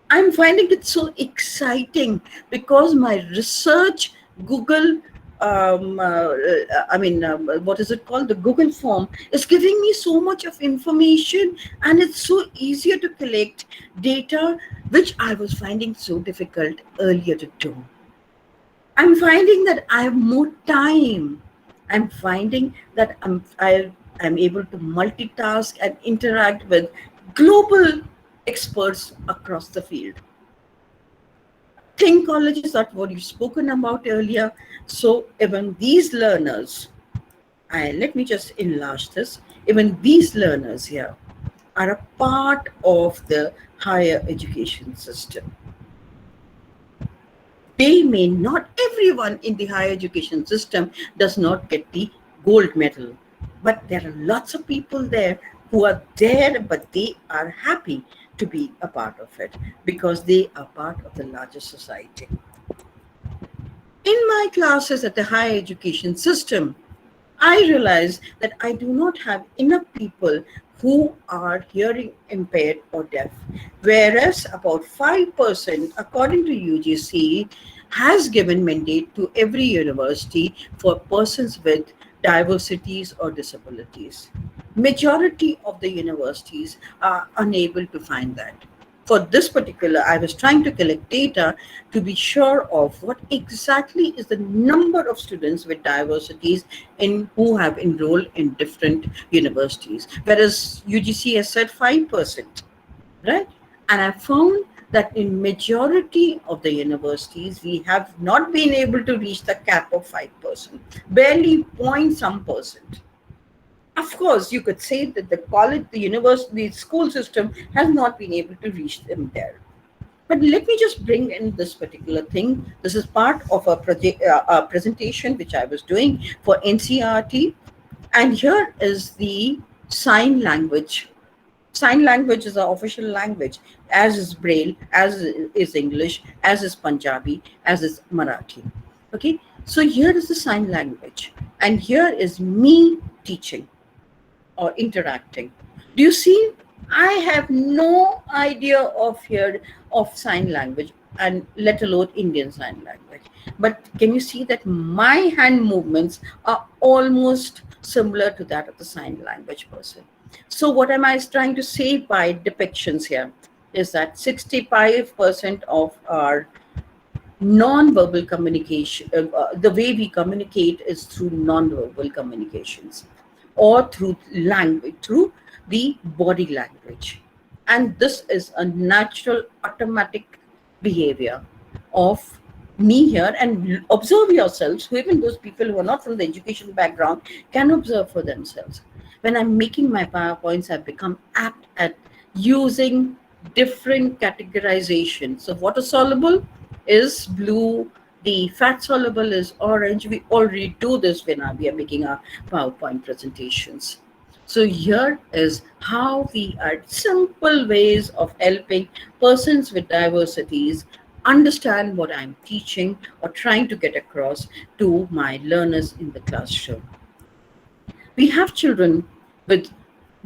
I'm finding it so exciting because my research, Google, what is it called? The Google form is giving me so much of information, and it's so easier to collect data, which I was finding so difficult earlier to do. I'm finding that I have more time. I'm finding that I'm able to multitask and interact with global experts across the field. Think colleges, that's what you've spoken about earlier. So even these learners, and let me just enlarge this, even these learners here are a part of the higher education system. They may not, everyone in the higher education system does not get the gold medal, but there are lots of people there who are there, but they are happy to be a part of it because they are part of the larger society. In my classes at the higher education system, I realize that I do not have enough people who are hearing impaired or deaf, whereas about 5%, according to UGC, has given mandate to every university for persons with diversities or disabilities. Majority of the universities are unable to find that. For this particular, I was trying to collect data to be sure of what exactly is the number of students with diversities in who have enrolled in different universities. Whereas UGC has said 5%, right? And I found that in majority of the universities, we have not been able to reach the cap of 5%, barely point some percent. Of course, you could say that the college, the university, the school system has not been able to reach them there. But let me just bring in this particular thing. This is part of a project, a presentation which I was doing for NCRT. And here is the sign language. Sign language is our official language, as is Braille, as is English, as is Punjabi, as is Marathi. Okay, so here is the sign language, and here is me teaching or interacting. Do you see? I have no idea of here of sign language, and let alone Indian Sign Language. But can you see that my hand movements are almost similar to that of the sign language person? So what am I trying to say by depictions here is that 65% of our non-verbal communication, the way we communicate is through non-verbal communications or through language, through the body language. And this is a natural automatic behavior of me here. And observe yourselves, who even those people who are not from the education background can observe for themselves. When I'm making my PowerPoints, I've become apt at using different categorizations. So water soluble is blue, the fat soluble is orange. We already do this when we are making our PowerPoint presentations. So here is how we are simple ways of helping persons with diversities understand what I'm teaching or trying to get across to my learners in the classroom. We have children with,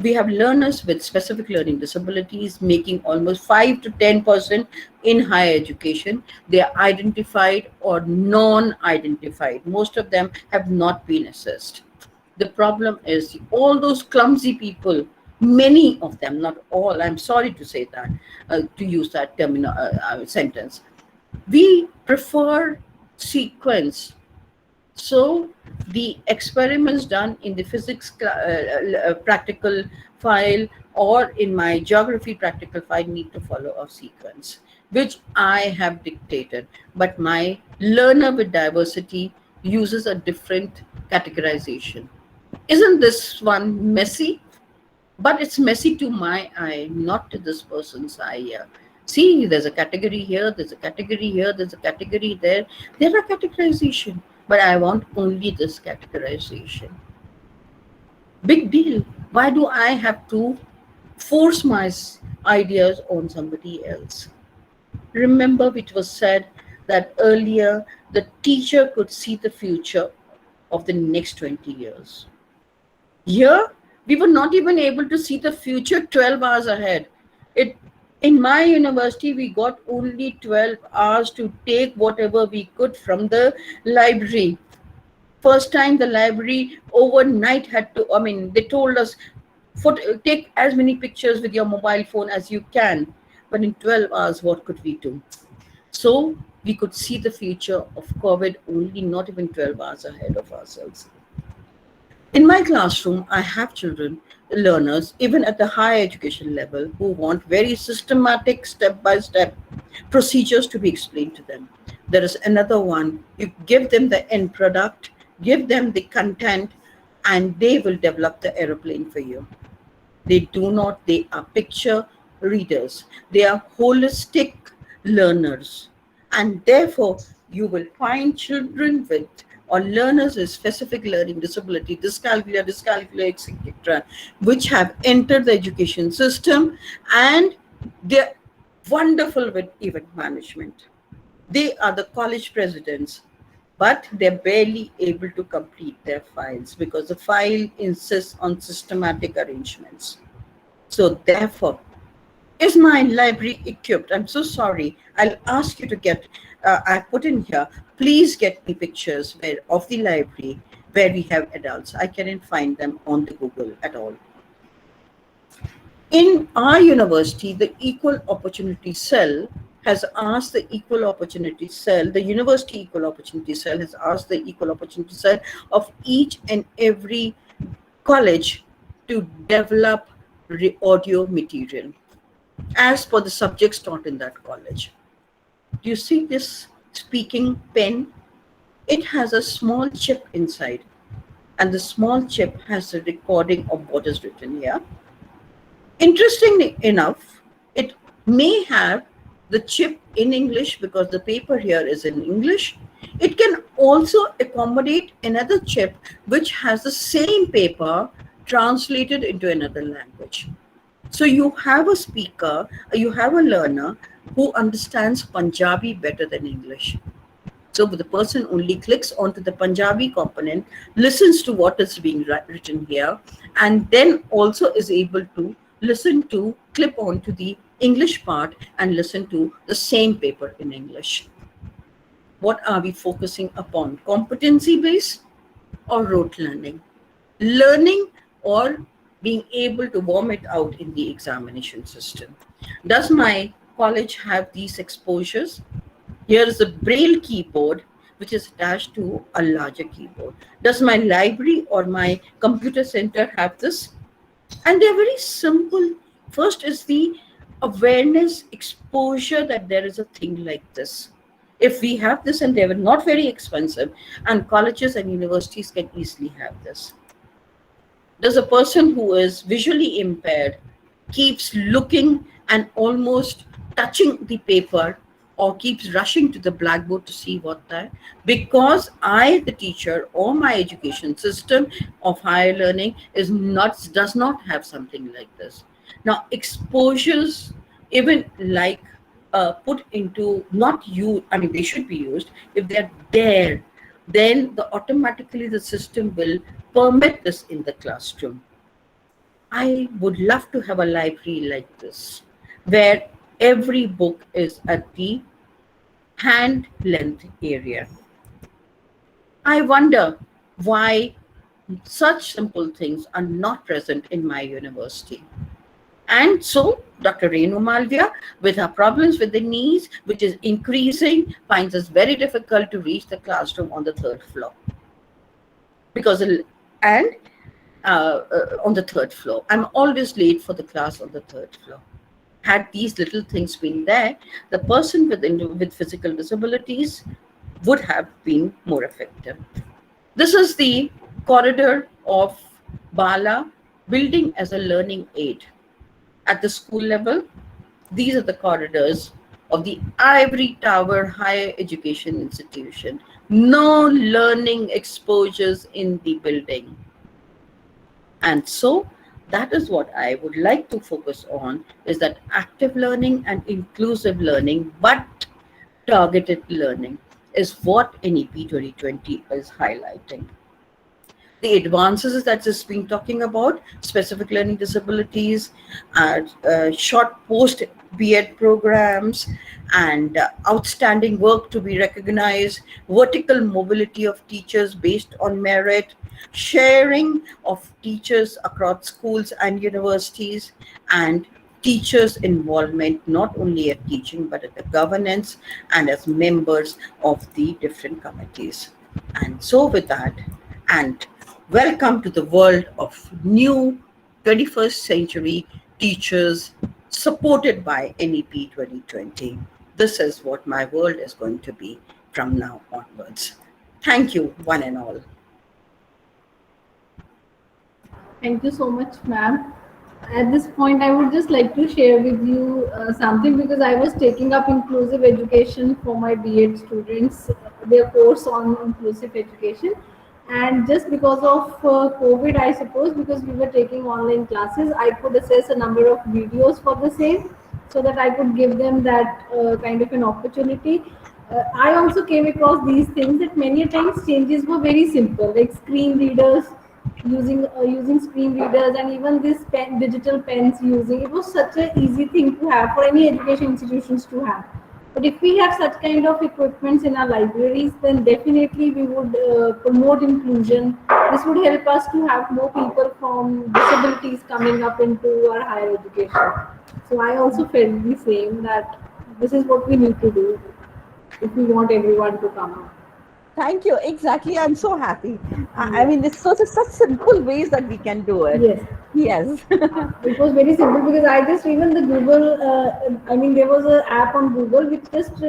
we have learners with specific learning disabilities making almost 5 to 10% in higher education. They are identified or non-identified. Most of them have not been assessed. The problem is all those clumsy people, many of them, not all, I'm sorry to say that, to use that sentence. We prefer sequence. So the experiments done in the physics practical file or in my geography practical file need to follow a sequence, which I have dictated. But my learner with diversity uses a different categorization. Isn't this one messy? But it's messy to my eye, not to this person's eye. See, there's a category here, there's a category here, there's a category there. There are categorization, but I want only this categorization. Big deal. Why do I have to force my ideas on somebody else? Remember, it was said that earlier the teacher could see the future of the next 20 years. Here, we were not even able to see the future 12 hours ahead. In my university, we got only 12 hours to take whatever we could from the library. First time the library overnight had to, they told us, take as many pictures with your mobile phone as you can. But in 12 hours, what could we do? So we could see the future of COVID only not even 12 hours ahead of ourselves. In my classroom, I have children, learners, even at the higher education level, who want very systematic step-by-step procedures to be explained to them. There is another one. You give them the end product, give them the content, and they will develop the aeroplane for you. They are picture readers. They are holistic learners. And therefore, you will find children with or learners with specific learning disability, dyscalculia, etc., which have entered the education system, and they're wonderful with event management. They are the college presidents, but they're barely able to complete their files because the file insists on systematic arrangements. So therefore, is my library equipped? I'm so sorry. I'll ask you to get, I put in here, please get me pictures of the library where we have adults. I cannot find them on the Google at all. In our university, the Equal Opportunity Cell has asked the University Equal Opportunity Cell has asked the Equal Opportunity Cell of each and every college to develop audio material as per the subjects taught in that college. Do you see this speaking pen? It has a small chip inside, and the small chip has a recording of what is written here. Interestingly enough, it may have the chip in English because the paper here is in English. It can also accommodate another chip which has the same paper translated into another language. So you have a speaker, you have a learner who understands Punjabi better than English. So the person only clicks onto the Punjabi component, listens to what is being written here, and then also is able to clip onto the English part and listen to the same paper in English. What are we focusing upon? Competency based or rote learning? Learning or being able to worm it out in the examination system? Does my college have these exposures? Here is a braille keyboard which is attached to a larger keyboard. Does my library or my computer center have this? And they're very simple. First is the awareness, exposure that there is a thing like this. If we have this, and they were not very expensive, and colleges and universities can easily have this. Does a person who is visually impaired keeps looking and almost touching the paper or keeps rushing to the blackboard to see what that? Because I, the teacher, or my education system of higher learning does not have something like this. Now, exposures, even like put into, not you, I mean, they should be used. If they're there, then automatically the system will permit this in the classroom. I would love to have a library like this, where every book is at the hand length area. I wonder why such simple things are not present in my university. And so Dr. RENU MALAVIYA, with her problems with the knees, which is increasing, finds it very difficult to reach the classroom on the 3rd floor. On the 3rd floor. I'm always late for the class on the 3rd floor. Had these little things been there, the person with physical disabilities would have been more effective. This is the corridor of Bala, building as a learning aid. At the school level, these are the corridors of the Ivory Tower Higher Education Institution. No learning exposures in the building. And so that is what I would like to focus on, is that active learning and inclusive learning, but targeted learning is what NEP 2020 is highlighting. The advances that it's been talking about, specific learning disabilities, short post-B.Ed programs, and outstanding work to be recognized, vertical mobility of teachers based on merit, sharing of teachers across schools and universities, and teachers' involvement not only at teaching but at the governance and as members of the different committees. And so with that, and welcome to the world of new 21st century teachers supported by NEP 2020. This is what my world is going to be from now onwards. Thank you, one and all. Thank you so much, ma'am. At this point, I would just like to share with you something, because I was taking up inclusive education for my B.Ed students, their course on inclusive education. And just because of COVID, I suppose, because we were taking online classes, I could assess a number of videos for the same, so that I could give them that kind of an opportunity. I also came across these things that many times changes were very simple, like screen readers, using screen readers, and even this digital pens using. It was such an easy thing to have for any education institutions to have. But if we have such kind of equipments in our libraries, then definitely we would promote inclusion. This would help us to have more people from disabilities coming up into our higher education. So I also felt the same, that this is what we need to do if we want everyone to come up. Thank you. Exactly. I'm so happy. I Yes. mean, it's such simple ways that we can do it. Yes. Yes. It was very simple because I just even the Google. I mean, there was an app on Google which just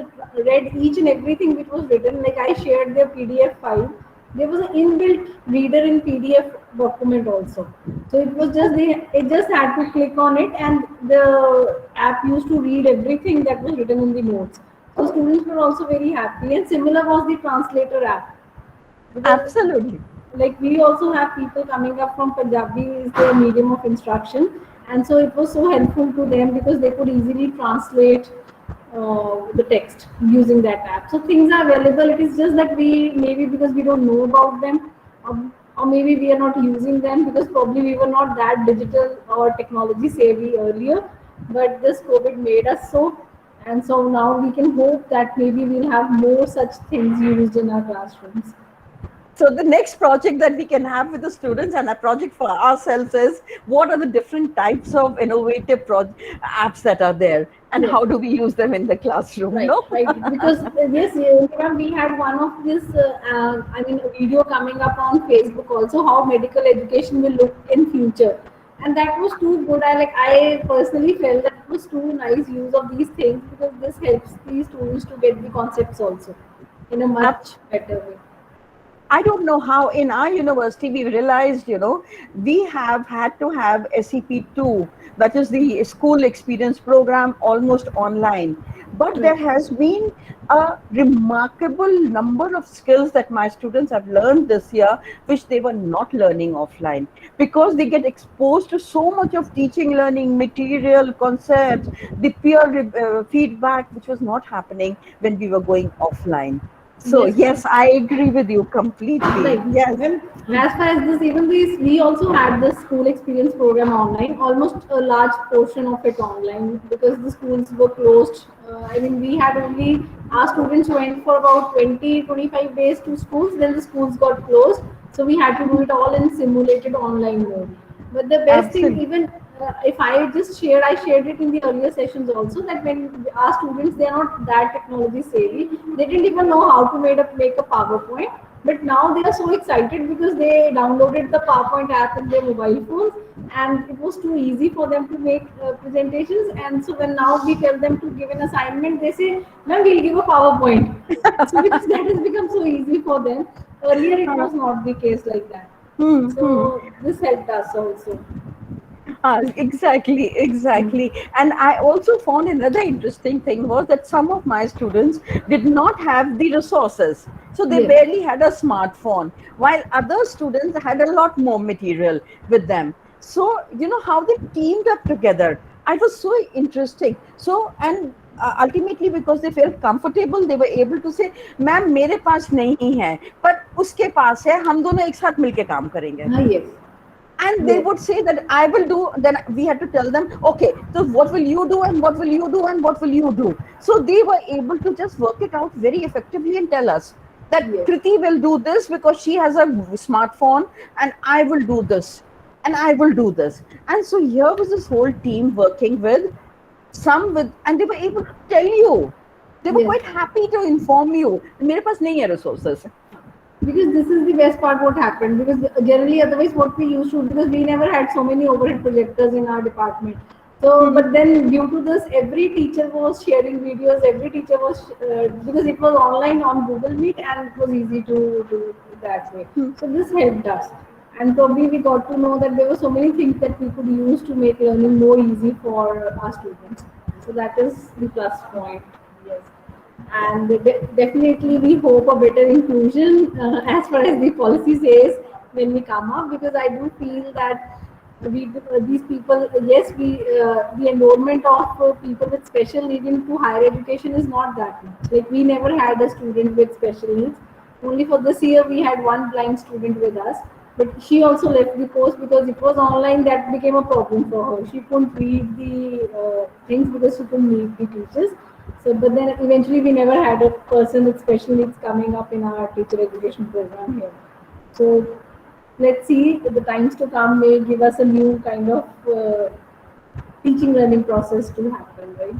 read each and everything which was written. Like I shared their PDF file. There was an inbuilt reader in PDF document also. So it was just they. It just had to click on it, and the app used to read everything that was written in the notes. So students were also very happy. And similar was the translator app, because Absolutely. like we also have people coming up from Punjabi is their medium of instruction, and so it was so helpful to them because they could easily translate the text using that app. So things are available. It is just that we maybe because we don't know about them, or maybe we are not using them because probably we were not that digital or technology savvy earlier. But this COVID made us so, and so now we can hope that maybe we'll have more such things used in our classrooms. So the next project that we can have with the students and a project for ourselves is what are the different types of innovative apps that are there and Yes. how do we use them in the classroom? Right, No? right. Because yes, ma'am, we had one of this. I mean, a video coming up on Facebook also how medical education will look in future, and that was too good. I personally felt that it was too nice use of these things because this helps these students to get the concepts also in a much better way. I don't know how in our university we realized, we have had to have SEP2, that is the school experience program, almost online. But there Right. has been a remarkable number of skills that my students have learned this year, which they were not learning offline, because they get exposed to so much of teaching, learning, material, concepts, the peer feedback, which was not happening when we were going offline. So Yes, yes, I agree with you completely. right. Yes, Well, as far as this, even this, we also had the school experience program online, almost a large portion of it online because the schools were closed. I mean, we had only our students went for about 20-25 days to schools, then the schools got closed. So we had to do it all in simulated online mode. But the best thing, absolutely. even if I shared it in the earlier sessions also that when our students they are not that technology savvy, they didn't even know how to make a PowerPoint. But now they are so excited because they downloaded the PowerPoint app in their mobile phones, and it was too easy for them to make presentations. And so when now we tell them to give an assignment, they say, "Ma'am, we'll give a PowerPoint." So because that has become so easy for them. Earlier, it was not the case like that. Hmm, hmm. So this helped us also. Exactly, exactly. And I also found another interesting thing was that some of my students did not have the resources. So they Yes, barely had a smartphone, while other students had a lot more material with them. So, how they teamed up together. I was so interesting. So, and ultimately because they felt comfortable, they were able to say, "ma'am मेरे पास नहीं है, पर उसके पास है, हम दोनों एक साथ मिलके काम करेंगे." yes, And they yes, would say that I will do, then we had to tell them, okay, so what will you do and what will you do and what will you do. So they were able to just work it out very effectively and tell us that yes, Kriti will do this because she has a smartphone, and I will do this and I will do this. And so here was this whole team working with some with, and they were able to tell you, they were yes. quite happy to inform you, मेरे पास नहीं है resources. Because this is the best part what happened, because generally otherwise what we used to, because we never had so many overhead projectors in our department. So but then due to this every teacher was sharing videos, every teacher was because it was online on Google Meet and it was easy to do that way. So this helped us, and probably we got to know that there were so many things that we could use to make learning more easy for our students. So that is the plus point. Yes, and definitely we hope a better inclusion as far as the policy says when we come up, because I do feel that these people, yes, the enrollment of people with special needs into higher education is not that much. Like we never had a student with special needs. Only for this year we had one blind student with us, but she also left the course because it was online. That became a problem for her. She couldn't read the things because she couldn't meet the teachers. So, but then eventually we never had a person with special needs coming up in our teacher education program here. So let's see, the times to come may give us a new kind of teaching learning process to happen, right?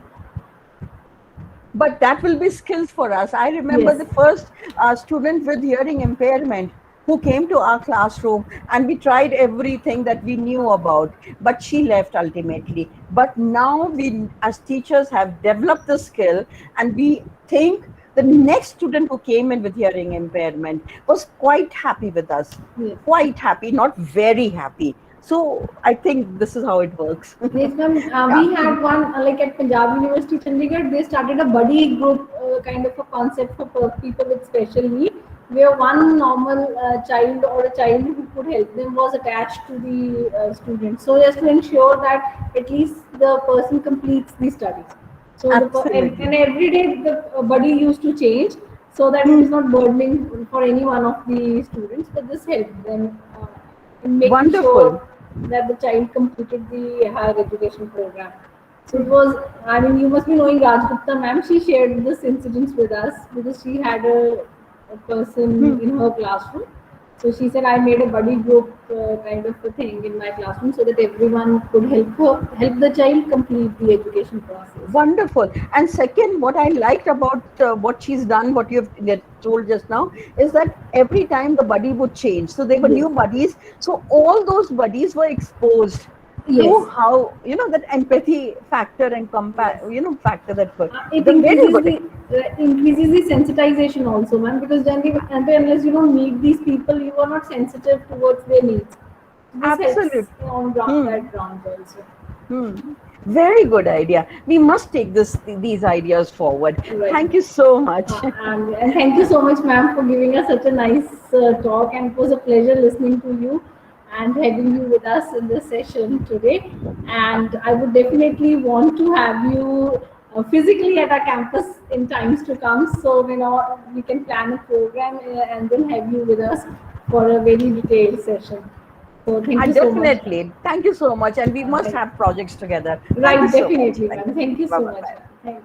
But that will be skills for us. I remember Yes. the first student with hearing impairment who came to our classroom, and we tried everything that we knew about, but she left ultimately. But now we, as teachers, have developed the skill, and we think the next student who came in with hearing impairment was quite happy with us, Yes. quite happy, not very happy. So I think this is how it works. Yes, ma'am. Yeah. We had one like at Punjab University, Chandigarh. They started a buddy group, kind of a concept for people with special need, where one normal child or a child who could help them was attached to the student. So just to ensure that at least the person completes the studies. So and Absolutely. every day the buddy used to change, so that it Hmm. is not burdening for any one of the students. But this helped them in making Wonderful. sure that the child completed the higher education program. So it was, I mean, you must be knowing Rajgupta ma'am. She shared this incident with us because she had a person Hmm. in her classroom. So she said, I made a buddy group kind of a thing in my classroom so that everyone could help the child complete the education process. Wonderful. And second, what I liked about what she's done, what you've told just now, is that every time the buddy would change. So there were Yes. new buddies. So all those buddies were exposed Yes. to how, that empathy factor and Yes. factor that were It the very increases good. the sensitization also, man. Because generally, unless you don't meet these people, you are not sensitive towards their needs. This helps Absolute. on Hmm. that ground also. Hmm. Very good idea. We must take these ideas forward. Right. Thank you so much. And thank you so much, ma'am, for giving us such a nice talk. And it was a pleasure listening to you and having you with us in this session today. And I would definitely want to have you physically at our campus in times to come. So, we can plan a program and then have you with us for a very detailed session. So, thank I you so much. definitely. Thank you so much. And we must Thank have projects together. Thank you Right, so much. definitely, Thank ma'am. you. Thank you Bye so bye. much, ma'am. Thank you.